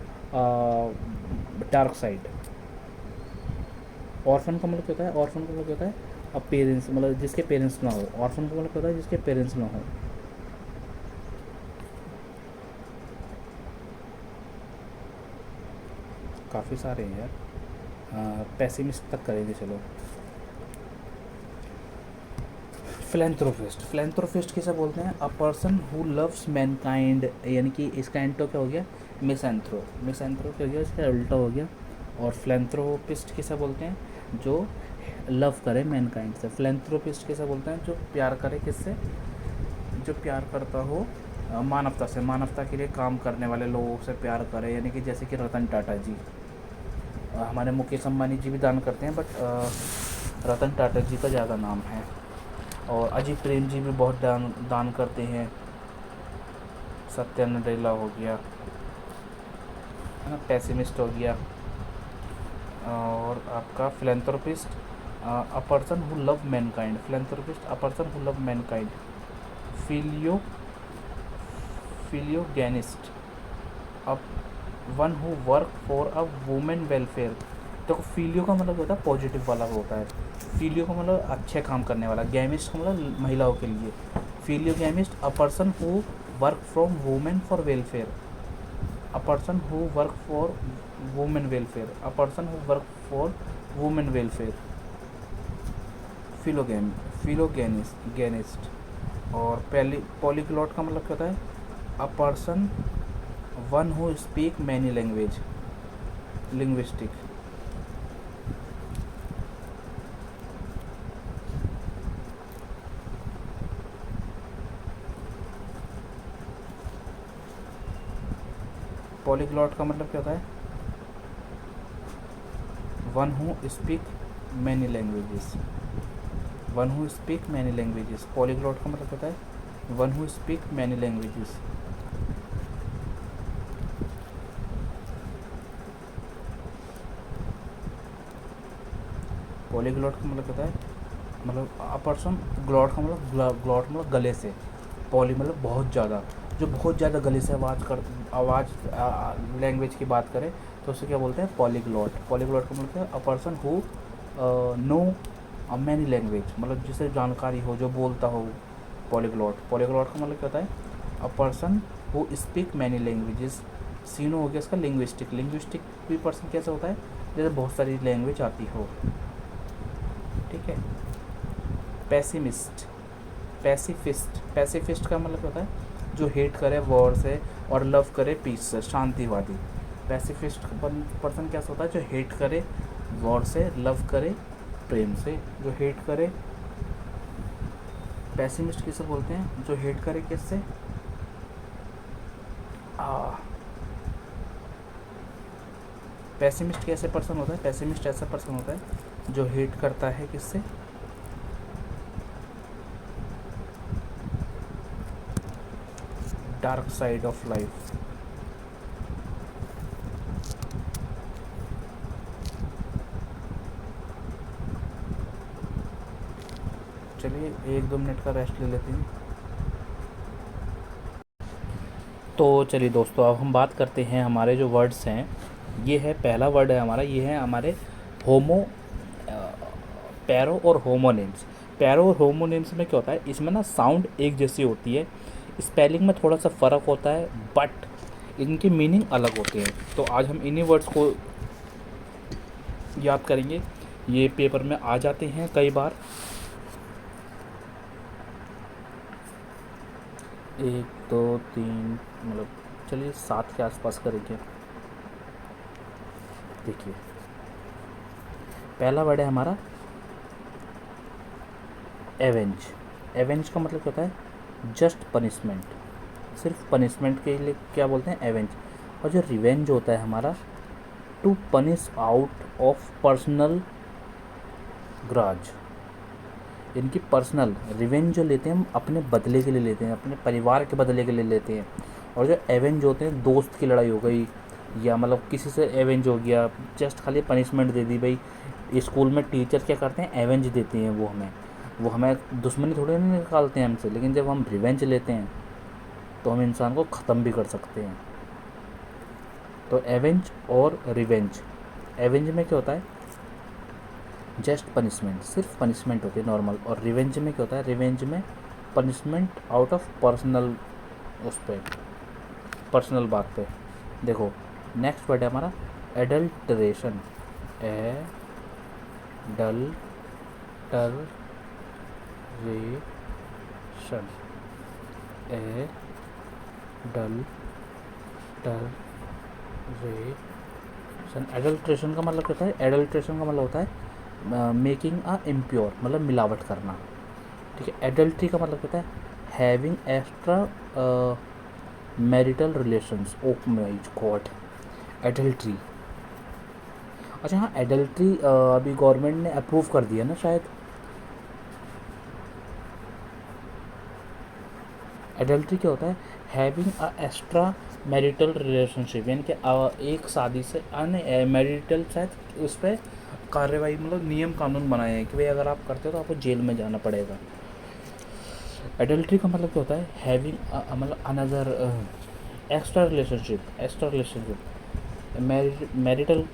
dark side. Orphan का मतलब क्या होता है, ऑर्फन का मतलब क्या होता है, अब पेरेंट्स मतलब जिसके पेरेंट्स ना हो। ऑर्फन का मतलब क्या होता है, जिसके पेरेंट्स ना हो। काफ़ी सारे हैं यार, पैसिमिस्ट तक करेंगे चलो। फिलेंथ्रोपिस्ट, फिलेंथ्रोपिस्ट किसे बोलते हैं, अ पर्सन हु लव्स मैनकाइंड, यानी कि इसका एंटो क्या हो गया, मिसएंथ्रो, मिसएंथ्रो क्या हो गया, इसका उल्टा हो गया। और फिलेंथ्रोपिस्ट किसे बोलते हैं, जो लव करे मैनकाइंड से। फिलेंथ्रोपिस्ट किसे बोलते हैं, जो प्यार करे किससे, जो प्यार करता हो मानवता से, मानवता के लिए काम करने वाले लोगों से प्यार करे, यानी कि जैसे कि रतन टाटा जी। हमारे मुकेश अम्बानी जी भी दान करते हैं, बट रतन टाटा जी का ज़्यादा नाम है। और अजीत प्रेम जी भी बहुत दान करते हैं। सत्या नडेला हो गया, है ना, पैसिमिस्ट हो गया। और आपका philanthropist a person who love mankind, philanthropist a person who love mankind. Philo philogynist a one who work for a women welfare. तो फिलियो का मतलब होता है पॉजिटिव वाला होता है, फिलियो का मतलब अच्छे काम करने वाला। गैमिस्ट का मतलब महिलाओं के लिए। Philogynist a person who work from women for welfare, a person who work for women welfare, a person who work for women welfare. फिलोगैम फिलोगेनिस्ट। और पॉलीग्लॉट का मतलब क्या होता है, a person one who speak many language, linguistic. Polyglot का मतलब क्या होता है, one who speak many languages, one who speak many languages. Polyglot का मतलब होता है one who speak many languages. Polyglot का मतलब होता है, मतलब अ पर्सन, ग्लॉट का मतलब ग्लॉट मतलब गले से, पॉली मतलब बहुत ज़्यादा, जो बहुत ज़्यादा गले से आवाज़ लैंग्वेज की बात करें तो उसे क्या बोलते हैं, पॉलीग्लॉट। पॉलीग्लॉट का मतलब क्या है, a person who know many language, मतलब जिसे जानकारी हो, जो बोलता हो। पॉलीग्लॉट, पॉलीग्लॉट का मतलब क्या होता है, a person who speak many languages. सीनो हो गया इसका लिंग्विस्टिक, लिंग्विस्टिक भी पर्सन कैसा होता है, जैसे बहुत सारी लैंग्वेज आती हो। ठीक है। पैसिमिस्ट, पैसिफिस्ट का मतलब होता है जो हेट करे वॉर से और लव करे पीस से, शांतिवादी। पैसिफिस्ट पर्सन कैसा होता है, जो हेट करे वॉर से, लव करे प्रेम से। जो हेट करे, पैसिमिस्ट किसे बोलते हैं, जो हेट करे किससे, पैसिमिस्ट कैसे पर्सन होता है, पैसिमिस्ट ऐसा पर्सन होता है जो हेट करता है किससे, डार्क साइड ऑफ लाइफ। चलिए 1-2 मिनट का रेस्ट ले लेते हैं। तो चलिए दोस्तों, अब हम बात करते हैं हमारे जो वर्ड्स हैं। ये है पहला वर्ड है हमारा, ये है हमारे होमो पैरो और होमोनिम्स। पैरो और होमोनिम्स में क्या होता है, इसमें ना साउंड एक जैसी होती है, स्पेलिंग में थोड़ा सा फ़र्क होता है, बट इनकी मीनिंग अलग होते हैं। तो आज हम इन्हीं वर्ड्स को याद करेंगे, ये पेपर में आ जाते हैं कई बार। एक 2 3 मतलब चलिए 7 के आसपास करेंगे। देखिए पहला वर्ड है हमारा एवेंज। एवेंज का मतलब क्या होता है? जस्ट पनिशमेंट, सिर्फ पनिशमेंट के लिए क्या बोलते हैं? एवेंज। और जो रिवेंज होता है हमारा, to punish out of personal grudge. इनकी पर्सनल रिवेंज जो लेते हैं हम अपने बदले के लिए लेते हैं, अपने परिवार के बदले के लिए लेते हैं। और जो एवेंज होते हैं, दोस्त की लड़ाई हो गई या मतलब किसी से एवेंज हो गया, जस्ट खाली पनिशमेंट दे दी भाई। स्कूल में टीचर क्या करते हैं? एवेंज देते हैं, वो हमें दुश्मनी थोड़ी नहीं निकालते हैं हमसे, लेकिन जब हम रिवेंज लेते हैं तो हम इंसान को ख़त्म भी कर सकते हैं। तो एवेंज और रिवेंज, एवेंज में क्या होता है? जस्ट पनिशमेंट, सिर्फ पनिशमेंट होती है नॉर्मल। और रिवेंज में क्या होता है? रिवेंज में पनिशमेंट आउट ऑफ पर्सनल, उस पर पर्सनल बात पे। देखो नेक्स्ट वर्ड है हमारा एडल्टरेशन। एडल्टरेशन, एडल्ट्रेशन का मतलब क्या होता है? एडल्ट्रेशन का मतलब होता है मेकिंग अ इम्प्योर, मतलब मिलावट करना। ठीक है। एडल्ट्री का मतलब क्या होता है? Having extra marital relations. Oh my God, adultery. अच्छा हाँ, एडल्ट्री अभी गवर्नमेंट ने अप्रूव कर दिया ना शायद। एडल्ट्री क्या होता है? Having a extra marital relationship, यानी कि एक शादी से अन्य मैरिटल, शायद उस पर कार्रवाई, मतलब नियम कानून बनाए हैं कि भाई अगर आप करते हो तो आपको जेल में जाना पड़ेगा। एडल्ट्री का मतलब क्या होता है? हैविंग मतलब another extra relationship. Marital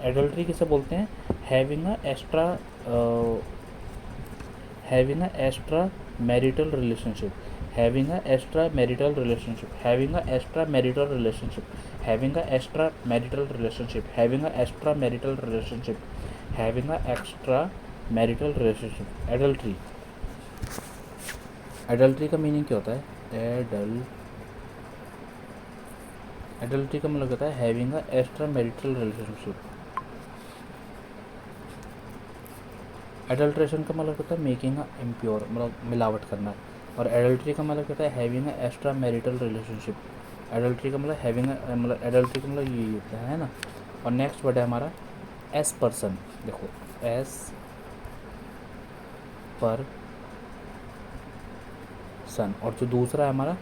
adultery किसे बोलते हैं? Having a extra marital relationship, having a extramarital relationship, having a extramarital relationship, having a extramarital relationship, having a extramarital relationship, having a extramarital relationship। Adultery, adultery का मीनिंग क्या होता है? एडल्ट्री का मतलब होता है हैविंग अ एक्स्ट्रामैरिटल रिलेशनशिप। एडल्ट्रेशन का मतलब होता है मेकिंग अ इम्प्योर, मतलब मिलावट करना। और एडल्ट्री का मतलब होता है having a extra marital relationship. Adultery का मतलब हैविंग, मतलब एडल्ट्री का मतलब यही होता है ना। और नेक्स्ट वर्ड है हमारा एस पर्सन। देखो एस पर सन, और जो दूसरा है हमारा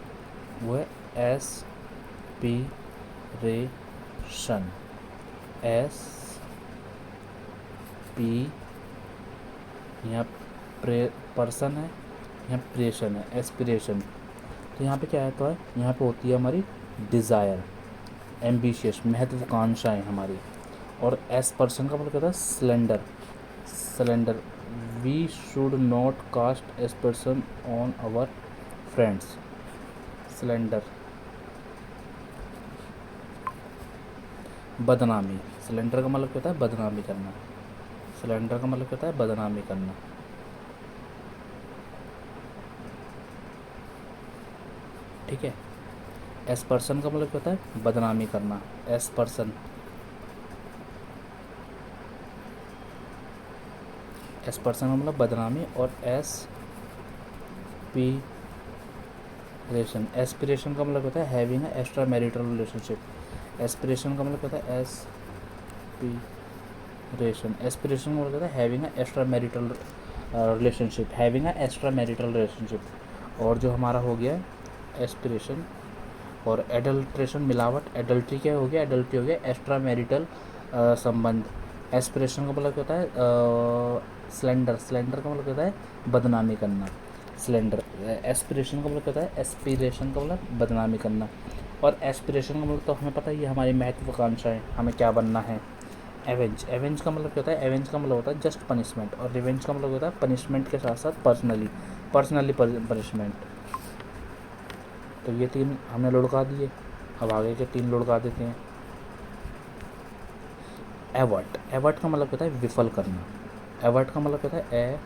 वो है एस पी रे शन। एस पी, यहाँ पर्सन है, यहाँ प्रेशन है, एस्पिरेशन। तो यहाँ पे क्या आता है? यहाँ पे होती है हमारी डिज़ायर, एम्बिशियस, महत्वाकांक्षाएँ हमारी। और एस पर्सन का मतलब क्या होता है? Slander. We should not cast aspersion on our friends. Slander, बदनामी। सिलेंडर का मतलब क्या होता है? बदनामी करना। सिलेंडर का मतलब क्या होता है? बदनामी करना। ठीक है। एस पर्सन का मतलब क्या होता है? बदनामी करना। एस पर्सन, एस पर्सन का मतलब बदनामी। और एस पी रेशन, एस्पिरेशन का मतलब होता है having a extra marital relationship. Aspiration का मतलब होता है एस्पिरेशन, एस्पिरेशन का मतलब होता है having a extra marital relationship, having a extra marital relationship. और जो हमारा हो गया एस्पिरेशन और एडल्ट्रेशन, मिलावट। एडल्ट्री क्या हो गया? एडल्ट्री हो गया एक्स्ट्रा मैरिटल संबंध। एस्पिरेशन का मतलब क्या होता है? सिलेंडर, सिलेंडर का मतलब होता है बदनामी करना। सिलेंडर, एस्पिरेशन का मतलब क्या होता है? एस्पिरेशन का मतलब बदनामी करना। और एस्पिरेशन का मतलब तो हमें पता ही है, हमारी महत्वाकांक्षा है, हमें क्या बनना है। एवेंज, एवेंज का मतलब क्या होता है? एवेंज का मतलब होता है जस्ट पनिशमेंट। और रिवेंज का मतलब होता है पनिशमेंट के साथ साथ पर्सनली पनिशमेंट। तो ये 3 हमने लुढ़का दिए, अब आगे के 3 लुढ़का देते हैं। एवर्ट, एवर्ट का मतलब होता है विफल करना। एवर्ट का मतलब होता है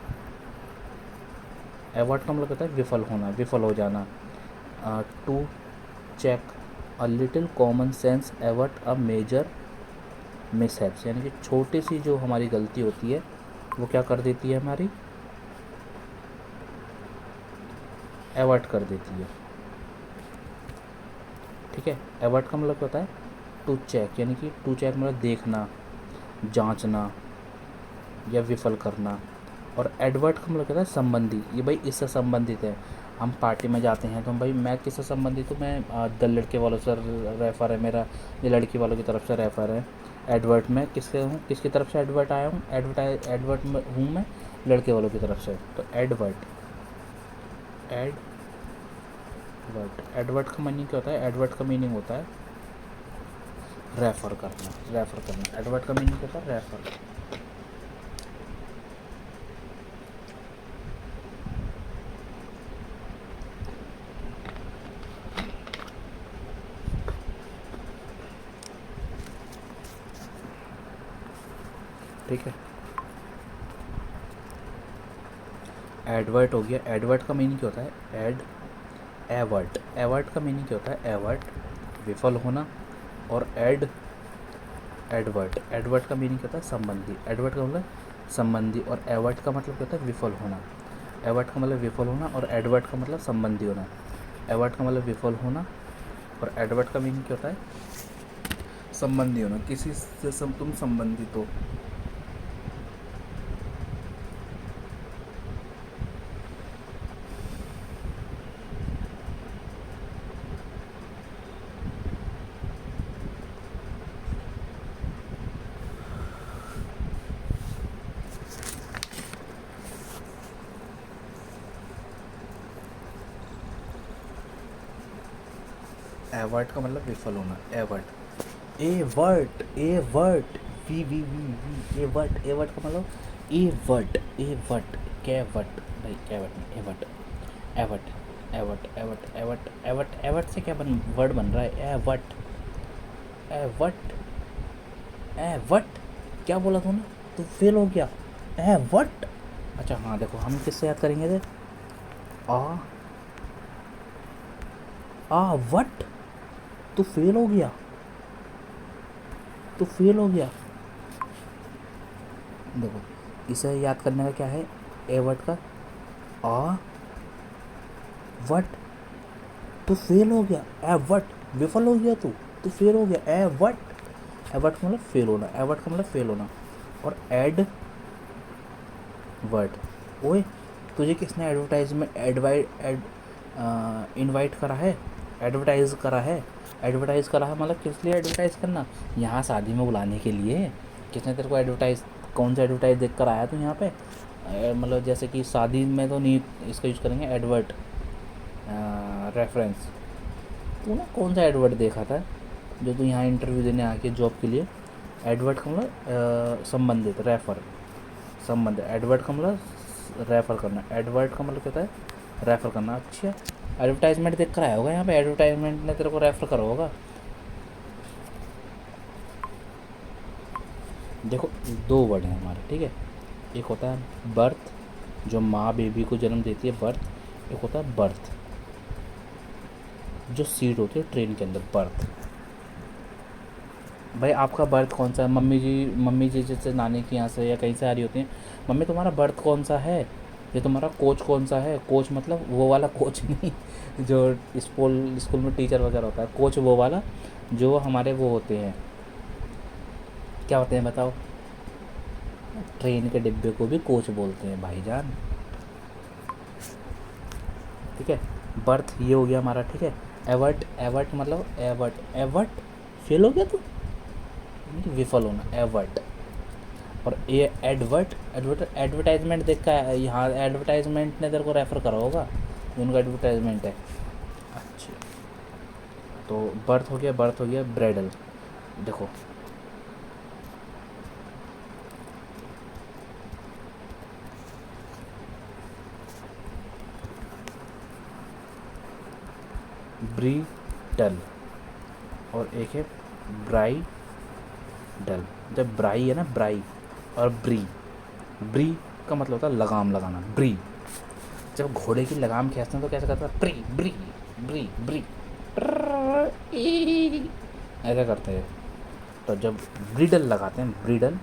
एवर्ट का मतलब होता है विफल होना, विफल हो जाना। To check a little common sense avert a major mishaps, यानी कि छोटी सी जो हमारी गलती होती है वो क्या कर देती है, हमारी एवर्ट कर देती है। ठीक है, एवर्ट का मतलब क्या होता है, टू चेक, यानी कि टू चेक मतलब देखना, जांचना या विफल करना। और एडवर्ट का मतलब क्या होता है, संबंधी, ये भाई इससे संबंधित है। हम पार्टी में जाते हैं तो भाई मैं किससे संबंधित हूँ, मैं द लड़के वालों से रेफ़र है मेरा, ये लड़की वालों की तरफ से रेफ़र है। एडवर्ट में किससे हूँ, किसकी तरफ से एडवर्ट आया हूँ, एडवर्ट में हूँ मैं लड़के वालों की तरफ से। तो एडवर्ट, एडवर्ट का मीनिंग क्या होता है, एडवर्ट का मीनिंग होता है रेफ़र करना, रेफ़र करना। एडवर्ट का मीनिंग क्या होता है, रेफ़र। ठीक है, एडवर्ट हो गया। एडवर्ट का मीनिंग क्या होता है, एवर्ट, एवर्ट का मीनिंग क्या होता है, एवर्ट विफल होना। और एडवर्ट, एडवर्ट का मीनिंग क्या होता है, संबंधी। एडवर्ट का मतलब संबंधी, और एवर्ट का मतलब क्या होता है, विफल होना। एवर्ट का मतलब विफल होना और एडवर्ट का मतलब संबंधी होना। एवर्ट का मतलब विफल होना और एडवर्ट का मीनिंग क्या होता है, संबंधी होना, किसी से तुम संबंधित हो। एवर्ट का मतलब विफल होना, avert. Avert V avert, avert का मतलब एवर्ट, एवर्ट, कैवर्ट, भाई कैवर्ट नहीं, avert, avert, avert, avert, avert, avert, avert से क्या वर्ड बन रहा है, एवर्ट, एवर्ट, एवर्ट। क्या बोला तूने, तू फेल हो गया, एवर्ट। अच्छा हाँ देखो, हम किससे याद करेंगे थे, आ वट, तू फेल हो गया, तू फेल हो गया। देखो इसे याद करने का क्या है, ए वर्ड का आ वट, तू फेल हो गया, ए वट विफल हो गया, तू फेल हो गया, ए वट। ए वट का मतलब फेल होना, ए वट का मतलब फेल होना। और एड वर्ड, ओए तुझे किसने एडवर्टाइजमेंट इनवाइट करा है, एडवर्टाइज करा है, एडवर्टाइज करा है मतलब किस लिए एडवर्टाइज करना, यहाँ शादी में बुलाने के लिए। किसने तेरे को एडवर्टाइज, कौन सा एडवर्टाइज देख कर आया तू यहाँ पे, मतलब जैसे कि शादी में तो नहीं इसका यूज़ करेंगे, एडवर्ट रेफरेंस। तू ना कौन सा एडवर्ट देखा था जो तू यहाँ इंटरव्यू देने आके जॉब के लिए। एडवर्ट का मतलब संबंधित, रेफर, संबंध। एडवर्ट का मतलब रेफ़र करना, एडवर्ट का मतलब क्या होता है, रेफ़र करना। अच्छा एडवर्टाइजमेंट देख कर आया होगा यहाँ पे, एडवर्टाइजमेंट ने तेरे को रेफ़र करा होगा। देखो दो वर्ड हैं हमारे, ठीक है, एक होता है बर्थ, जो माँ बेबी को जन्म देती है, बर्थ। एक होता है बर्थ, जो सीट होती है ट्रेन के अंदर, बर्थ। भाई आपका बर्थ कौन सा है, मम्मी जी जैसे नानी के यहाँ से या कहीं से आ रही होती हैं, मम्मी तुम्हारा बर्थ कौन सा है, ये तुम्हारा कोच कौन सा है। कोच मतलब वो वाला कोच नहीं जो स्कूल स्कूल में टीचर वगैरह होता है, कोच वो वाला जो हमारे वो होते हैं, क्या होते हैं बताओ, ट्रेन के डिब्बे को भी कोच बोलते हैं भाईजान। ठीक है, बर्थ ये हो गया हमारा, ठीक है। एवर्ट, एवर्ट मतलब एवर्ट, एवर्ट फेल हो गया तू, विफल होना, एवर्ट। और ये एडवर्ट, एडवर्टाइजमेंट देख का यहाँ, एडवर्टाइजमेंट ने तेरे को रेफ़र करा होगा जो उनका एडवर्टाइजमेंट है। अच्छा तो बर्थ हो गया, बर्थ हो गया, ब्राइडल। देखो ब्रीडल और एक है ब्राइडल। जब ब्राई है ना, ब्राई और ब्री का मतलब होता है लगाम लगाना, ब्री। जब घोड़े की लगाम खींचते हैं तो कैसे करता है, ब्री ब्री, ब्री ब्री ट्रर, ई, ऐसा करते हैं। तो जब ब्रीडल लगाते हैं, ब्रीडल,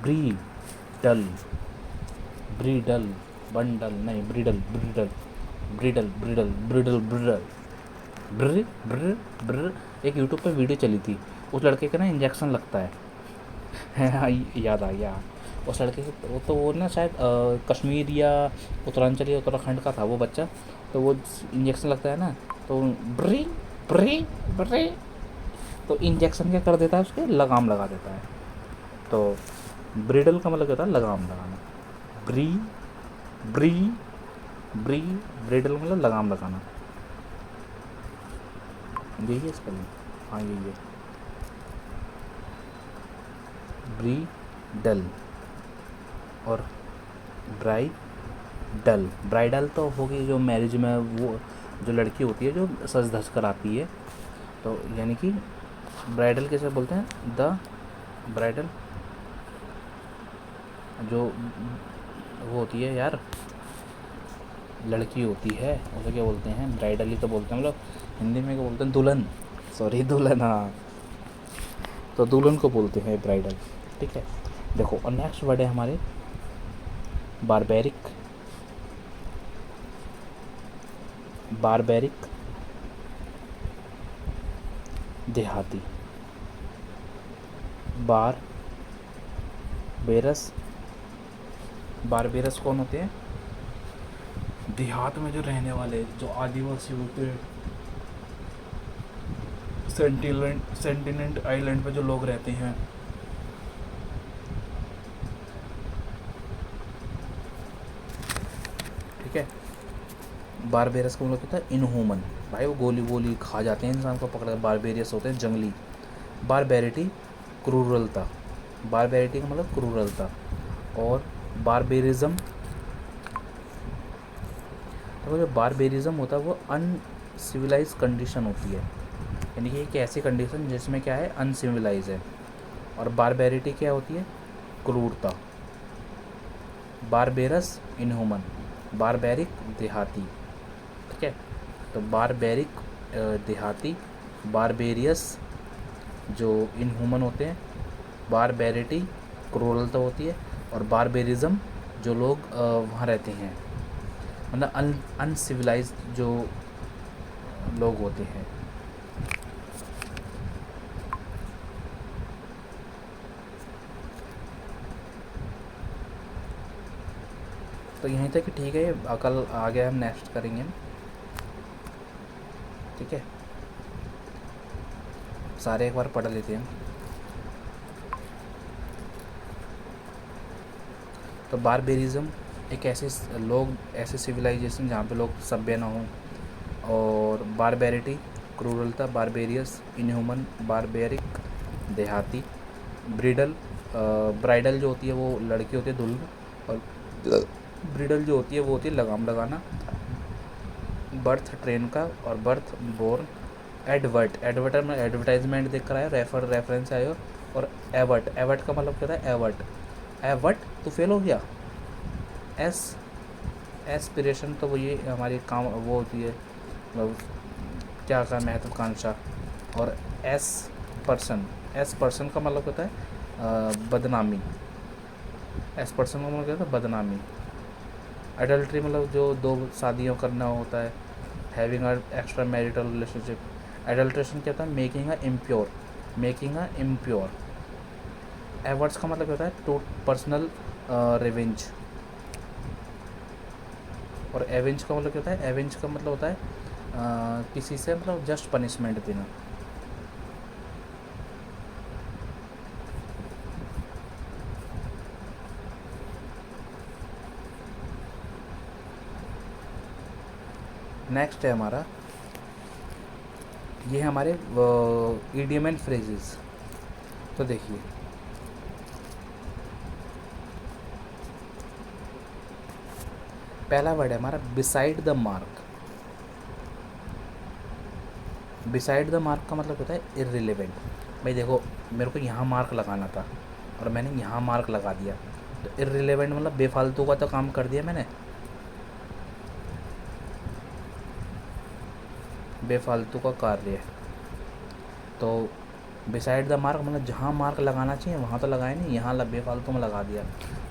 ब्रीडल, ब्रीडल, बंडल नहीं, ब्रीडल, ब्रीडल, ब्रीडल, ब्रीडल, ब्रीडल, ब्रीडल, ब्र ब्र ब्र। एक यूट्यूब पे वीडियो चली थी, उस लड़के का ना इंजेक्शन लगता है हाँ, याद आ गया। उस लड़के के वो तो वो ना शायद कश्मीर या उत्तरांचल या उत्तराखंड का था वो बच्चा। तो वो इंजेक्शन लगता है ना, तो ब्री ब्री ब्री, तो इंजेक्शन क्या कर देता है, उसके लगाम लगा देता है। तो ब्रिडल का मतलब क्या होता है, लगाम लगाना। ब्री ब्री ब्री, ब्रिडल मतलब लगाम लगाना, यही है इसका नाम। हाँ यही है, ब्रीडल। और ब्राइडल, ब्राइडल तो होगी जो मैरिज में वो जो लड़की होती है जो सज धज कर आती है, तो यानी कि ब्राइडल कैसे बोलते हैं, द ब्राइडल जो वो होती है यार, लड़की होती है उसे क्या बोलते हैं, ब्राइडल ही तो बोलते हैं हम लोग। हिंदी में क्या बोलते हैं, दुल्हन, सॉरी दुल्हन, हाँ। तो दुल्हन को बोलते हैं ब्राइडल, ठीक है। देखो और नेक्स्ट वर्ड है हमारे बारबेरिक, बारबेरिक, देहाती, बारबेरस, बारबेरस कौन होते हैं, देहात में जो रहने वाले जो आदिवासी होते हैं, सेंटिनेंट आइलैंड पे जो लोग रहते हैं, ठीक है। बारबेरस का मतलब होता है इनह्यूमन, भाई वो गोली वोली खा जाते हैं इंसान को पकड़, बारबेरियस होते हैं जंगली। बारबेरिटी, क्रूरलता, बारबेरिटी का मतलब क्रूरलता। और बारबेरिज्म, तो जो बारबेरिज्म होता है वो अनसिविलाइज कंडीशन होती है, यानी कि एक ऐसी कंडीशन जिसमें क्या है, अनसिविलाइज है। और बारबेरिटी क्या होती है, क्रूरता। बारबेरस इनह्यूमन, बारबेरिक देहाती, ठीक है। तो बारबेरिक देहाती, बारबेरियस जो इनह्यूमन होते हैं, बारबेरिटी क्रूरलता होती है, और बारबेरिज्म जो लोग वहाँ रहते हैं, मतलब अनसिविलाइज जो लोग होते हैं। तो यहीं तक कि ठीक है, कल आगे हम नेक्स्ट करेंगे, ठीक है। सारे एक बार पढ़ लेते हैं। तो बारबेरिज्म एक ऐसे लोग, ऐसे सिविलाइजेशन जहाँ पे लोग सभ्य ना हों। और बारबेरिटी क्रूरलता, बारबेरियस इनह्यूमन, बारबेरिक देहाती। ब्रिडल, ब्राइडल जो होती है वो लड़की होती है दुल्हन, और ब्रिडल जो होती है वो होती है लगाम लगाना। बर्थ ट्रेन का, और बर्थ बोर्न। एडवर्ट, एडवर्ट में एडवर्टाइजमेंट देख कर आयो, रेफर रेफरेंस आयो। और एवर्ट, एवर्ट का मतलब क्या होता है, एवर्ट, एवर्ट तो फेल हो गया। एस, एस्पिरेशन तो वो ये हमारी काम वो होती है, मतलब क्या का महत्वाकांक्षा। और एस पर्सन, एस पर्सन का मतलब होता है बदनामी, एस पर्सन का मतलब क्या होता है, बदनामी। एडल्ट्री मतलब जो दो शादियों करना होता है, having a extra marital relationship. Adulteration क्या होता है, making a impure, making a impure. Averts का मतलब होता है टू पर्सनल रिवेंज। और एवेंज का मतलब क्या होता है, एवेंज का मतलब होता है किसी से मतलब जस्ट पनिशमेंट देना। नेक्स्ट है हमारा, ये है हमारे इडियम एंड फ्रेजेस। तो देखिए पहला वर्ड है हमारा beside the mark. Beside the mark का मतलब होता है इररिलेवेंट। भाई देखो मेरे को यहाँ मार्क लगाना था और मैंने यहाँ मार्क लगा दिया, तो इररिलेवेंट मतलब बेफालतू का तो काम कर दिया मैंने। बेफालतू का कार्य। तो बिसाइड द मार्क मतलब जहाँ मार्क लगाना चाहिए वहाँ तो लगाए नहीं, यहाँ बेफालतू में लगा दिया।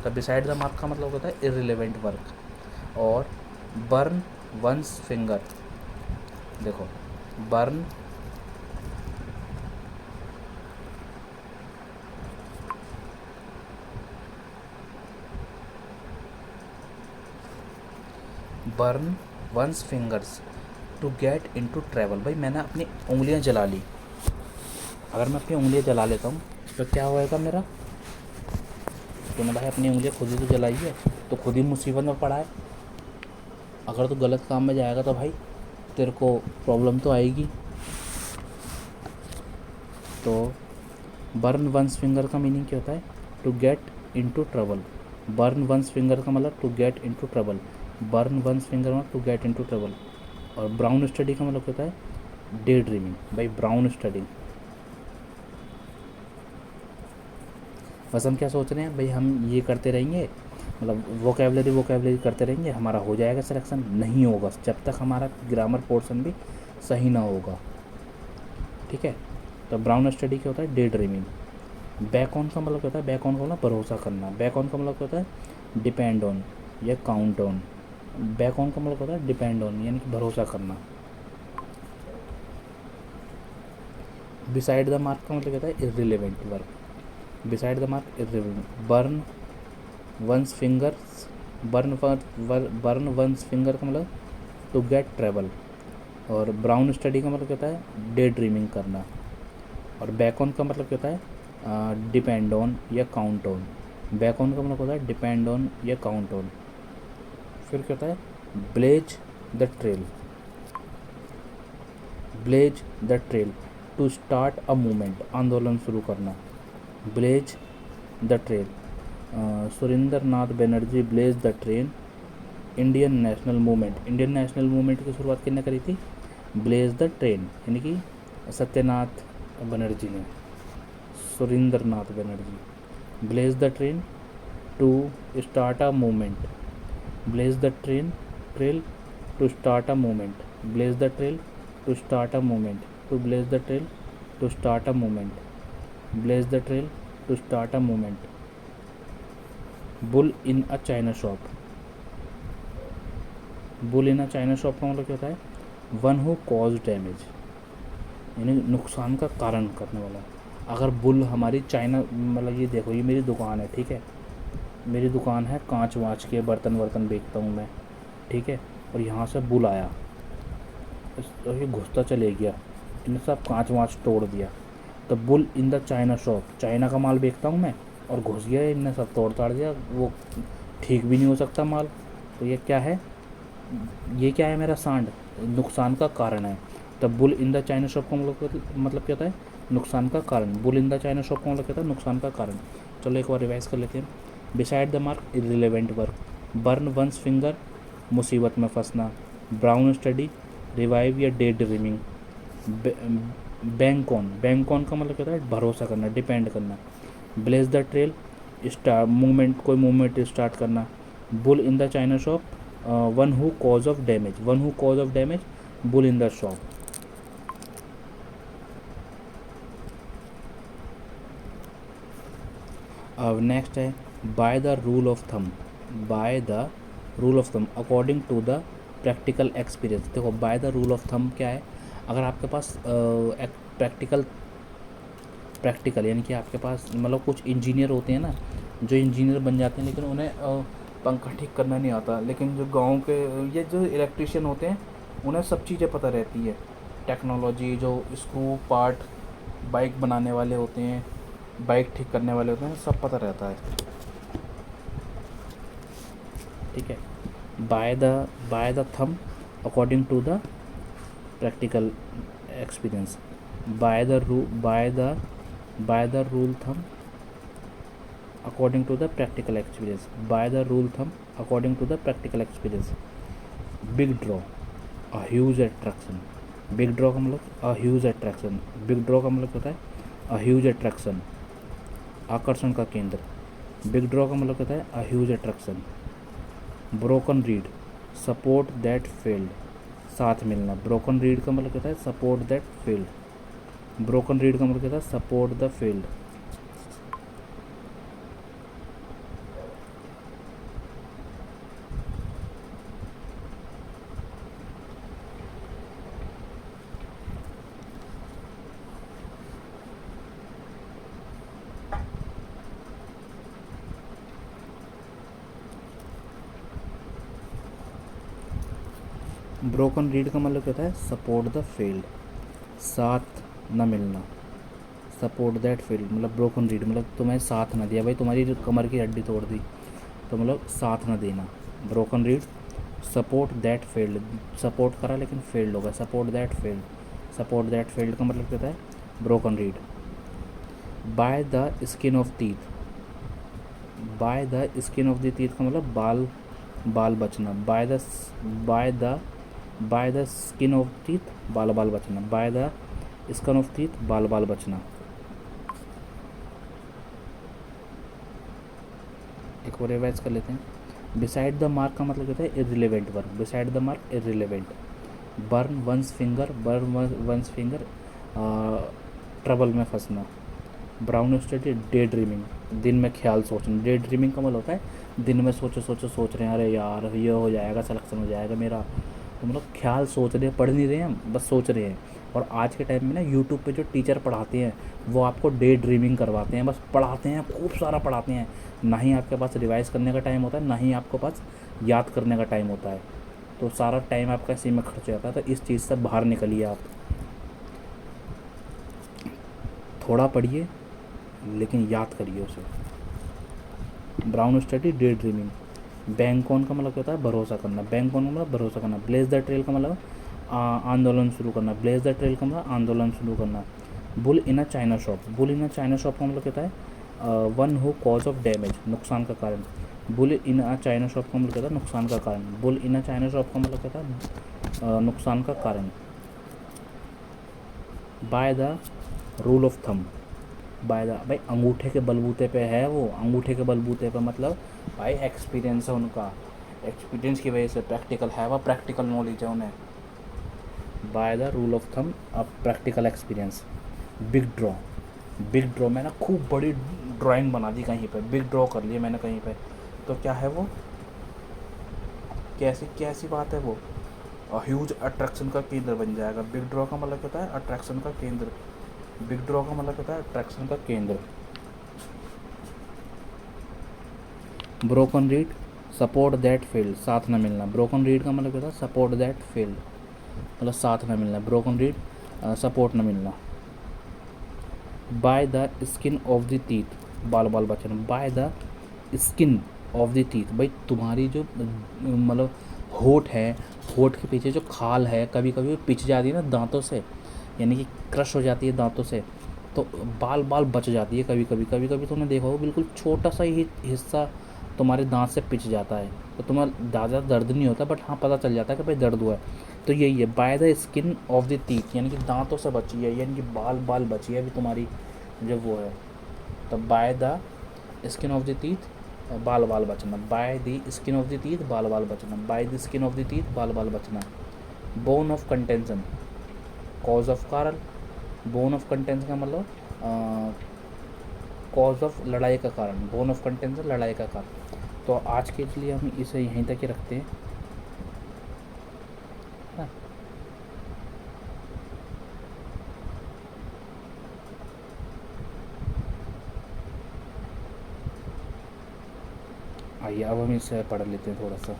तो बिसाइड द मार्क का मतलब होता है इररिलेवेंट वर्क। और बर्न वंस फिंगर, देखो burn burn one's fingers to get into trouble. भाई मैंने अपनी उंगलियां जला ली, अगर मैं अपनी उंगलियां जला लेता हूँ तो क्या होएगा मेरा? तूने भाई अपनी उंगलियां खुद ही तो जलाई है, तो खुद ही मुसीबत में पड़ा है। अगर तू गलत काम में जाएगा तो भाई तेरे को प्रॉब्लम तो आएगी। तो बर्न वंस फिंगर का मीनिंग क्या होता है? To get into trouble. Burn one's finger का मतलब to get into trouble. Burn one's finger मतलब टू गेट इनटू ट्रबल। और ब्राउन स्टडी का मतलब क्या होता है? Day dreaming. भाई ब्राउन स्टडी, बस हम क्या सोच रहे हैं भाई, हम ये करते रहेंगे, मतलब वोकेबलरी करते रहेंगे, हमारा हो जाएगा सिलेक्शन। नहीं होगा जब तक हमारा ग्रामर पोर्शन भी सही ना होगा। ठीक है। तो ब्राउन स्टडी क्या होता है? Day dreaming. बैक ऑन का मतलब क्या होता है? बैक ऑन का मतलब भरोसा करना। बैक ऑन का मतलब क्या होता है? डिपेंड ऑन या काउंट ऑन। बैक ऑन का मतलब होता है डिपेंड ऑन, यानी कि भरोसा करना। बिसाइड द मार्क का मतलब क्या होता है? Irrelevant work. Beside the mark irrelevant. Burn one's fingers, burn one's finger का मतलब टू गेट ट्रेवल। और ब्राउन स्टडी का मतलब क्या होता है? डे ड्रीमिंग करना। और बैक ऑन का मतलब क्या होता है? डिपेंड ऑन या काउंट ऑन। बैक ऑन का मतलब होता है डिपेंड ऑन या काउंट ऑन। फिर क्या होता है? Blaze the trail. Blaze the trail to start a movement, आंदोलन शुरू करना। Blaze the trail. Surendra Nath Banerjee blaze the trail Indian national movement. Indian national movement की शुरुआत किसने करी थी? ब्लेज द ट्रेन, यानी कि सत्यनाथ बनर्जी ने, Surendra Nath Banerjee. Blaze the train to start a movement. Blaze the trail to start a movement. Blaze the trail to start a movement. To blaze the trail to start a movement. Blaze the trail to start a movement. Bull in a china shop. Bull in a china shop का मतलब क्या होता है? वन हु कॉज डैमेज, यानी नुकसान का कारण करने वाला। अगर बुल हमारी चाइना, मतलब ये देखो, ये मेरी दुकान है, ठीक है, मेरी दुकान है, कांच वाँच के बर्तन वर्तन बेचता हूँ मैं, ठीक है, और यहाँ से बुल आया, तो ये घुसता चले गया, इन्हें सब कांच वाँच तोड़ दिया। तो bull in the china shop, China का माल बेचता हूँ मैं, और घुस गया, इनने सब तोड़ ताड़ दिया, वो ठीक भी नहीं हो सकता माल। तो ये क्या है? ये क्या है? मेरा सांड नुकसान का कारण है। तब bull in the china shop का मतलब क्या होता है? नुकसान का कारण। Bull in the china shop का मतलब क्या होता है? नुकसान का कारण। चलो एक बार रिवाइज कर लेते हैं। Beside the mark irrelevant work. Burn one's finger मुसीबत में फंसना। ब्राउन स्टडी रिवाइव या डे ड्रीमिंग। बैंक ऑन का मतलब क्या होता है? भरोसा करना, डिपेंड करना। Blaze the trail start movement, कोई मूवमेंट स्टार्ट करना। Bull in the china shop one who cause of damage. One who cause of damage, bull in the shop. अब नेक्स्ट है by the rule of thumb. By the rule of thumb according to the practical experience. देखो by the rule of thumb क्या है? अगर आपके पास प्रैक्टिकल प्रैक्टिकल यानी कि आपके पास, मतलब कुछ इंजीनियर होते हैं ना, जो इंजीनियर बन जाते हैं लेकिन उन्हें पंखा ठीक करना नहीं आता, लेकिन जो गांव के ये जो इलेक्ट्रिशियन होते हैं उन्हें सब चीज़ें पता रहती है, टेक्नोलॉजी, जो स्क्रू पार्ट बाइक बनाने वाले होते हैं, बाइक ठीक करने वाले होते हैं, सब पता रहता है। ठीक है। By the thumb according to the practical experience. By the rule thumb according to the practical experience. By the rule thumb according to the practical experience. Big draw, a huge attraction. Big draw का मतलब a huge attraction. Big draw का मतलब होता है अ ह्यूज अट्रैक्शन, आकर्षण का केंद्र। बिग ड्रॉ का मतलब होता है a huge attraction. Broken read, support that failed. साथ मिलना। ब्रोकन रीड का मतलब कहता है support that field. Broken read का मतलब कहता है support the field. Broken read का मतलब कहता है सपोर्ट द फील्ड, साथ न मिलना। सपोर्ट दैट फील्ड मतलब ब्रोकन रीड मतलब तुम्हें साथ न दिया, भाई तुम्हारी जो कमर की हड्डी तोड़ दी तो मतलब साथ न देना। Broken read support that field, support करा लेकिन फेल्ड होगा, support that field. Support that field का मतलब कहता है broken read. By the skin of teeth, by the skin of the teeth का मतलब बाल बाल बचना। By the by the skin of teeth बाल बाल बचना। By the skin of teeth बाल बाल बचना। एक और रिवाइज कर लेते हैं। बिसाइड द मार्क का मतलब कहता है irrelevant work. Beside the mark irrelevant. Burn one's finger, burn one's finger trouble में फंसना। ब्राउन स्टडी डे ड्रीमिंग, दिन में ख्याल सोचना। डे ड्रीमिंग का मतलब होता है दिन में सोच रहे हैं, अरे यार ये हो जाएगा, सिलेक्शन हो जाएगा मेरा, तो मतलब ख्याल सोच रहे हैं, पढ़ नहीं रहे हैं, बस सोच रहे हैं। और आज के टाइम में ना यूट्यूब पे जो टीचर पढ़ाते हैं वो आपको डे ड्रीमिंग करवाते हैं, बस पढ़ाते हैं, खूब सारा पढ़ाते हैं। ना ही आपके पास रिवाइज़ करने का टाइम होता है, ना ही आपके पास याद करने का टाइम होता है, तो सारा टाइम आपका इसी में खर्च हो जाता है। तो इस चीज़ से बाहर निकलिए आप, थोड़ा पढ़िए लेकिन याद करिए उसे। Brown study day dreaming. Bank on का मतलब होता है भरोसा करना। बैंक ऑन का मतलब भरोसा करना। ब्लेज द ट्रेल का मतलब आंदोलन शुरू करना। ब्लेज द ट्रेल का मतलब आंदोलन शुरू करना। Bull in a china shop. Bull in a china shop का मतलब कहता है one who cause of damage, नुकसान का कारण। Bull in a china shop का मतलब कहता है नुकसान का कारण। Bull in a china shop का मतलब कहता है नुकसान का कारण। Bye the rule of thumb. By the, भाई अंगूठे के बलबूते पे है वो, अंगूठे के बलबूते पे मतलब भाई एक्सपीरियंस है उनका, एक्सपीरियंस की वजह से प्रैक्टिकल है, वह प्रैक्टिकल नॉलेज है उन्हें। By the rule of thumb अब practical experience. Big draw. Big draw मैंने खूब बड़ी ड्राइंग बना दी कहीं पे, बिग ड्रॉ कर लिया मैंने कहीं पे, तो क्या है वो, कैसी कैसी बात है वो, ह्यूज अट्रैक्शन का केंद्र बन जाएगा। बिग ड्रॉ का मतलब होता है अट्रैक्शन का केंद्र। बिग ड्रॉ का मतलब होता है अट्रैक्शन का केंद्र। Broken read support that field, साथ न मिलना। ब्रोकन रीड का मतलब होता है सपोर्ट दैट फील्ड मतलब साथ न मिलना। ब्रोकन रीड सपोर्ट न मिलना। By the skin of the teeth, बाल बाल बचना। By the skin of the teeth, भाई तुम्हारी जो मतलब होठ है, होठ के पीछे जो खाल है कभी कभी वो पिच जाती है ना दांतों से, यानी कि क्रश हो जाती है दांतों से, तो बाल बाल बच जाती है कभी कभी। कभी कभी तुमने देखा होगा बिल्कुल छोटा सा ही हिस्सा तुम्हारे दांत से पिच जाता है, तो तुम्हें ज़्यादा दर्द नहीं होता, बट हाँ पता चल जाता है कि भाई दर्द हुआ है। तो यही है by the skin of the teeth, यानी कि दांतों से बची है, यानी कि बाल बाल बची है अभी तुम्हारी जो वो है। तो by the skin of the teeth बाल बाल बचना। By the skin of the teeth बाल बाल बचना। By the skin of the teeth बाल बाल बचना। Bone of contention, cause of कारण। बोन ऑफ कंटेंशन का मतलब कॉज ऑफ लड़ाई का कारण। बोन ऑफ कंटेंशन लड़ाई का कारण। तो आज के लिए हम इसे यहीं तक ही रखते हैं, है ना। आइए अब हम इसे पढ़ लेते हैं थोड़ा सा।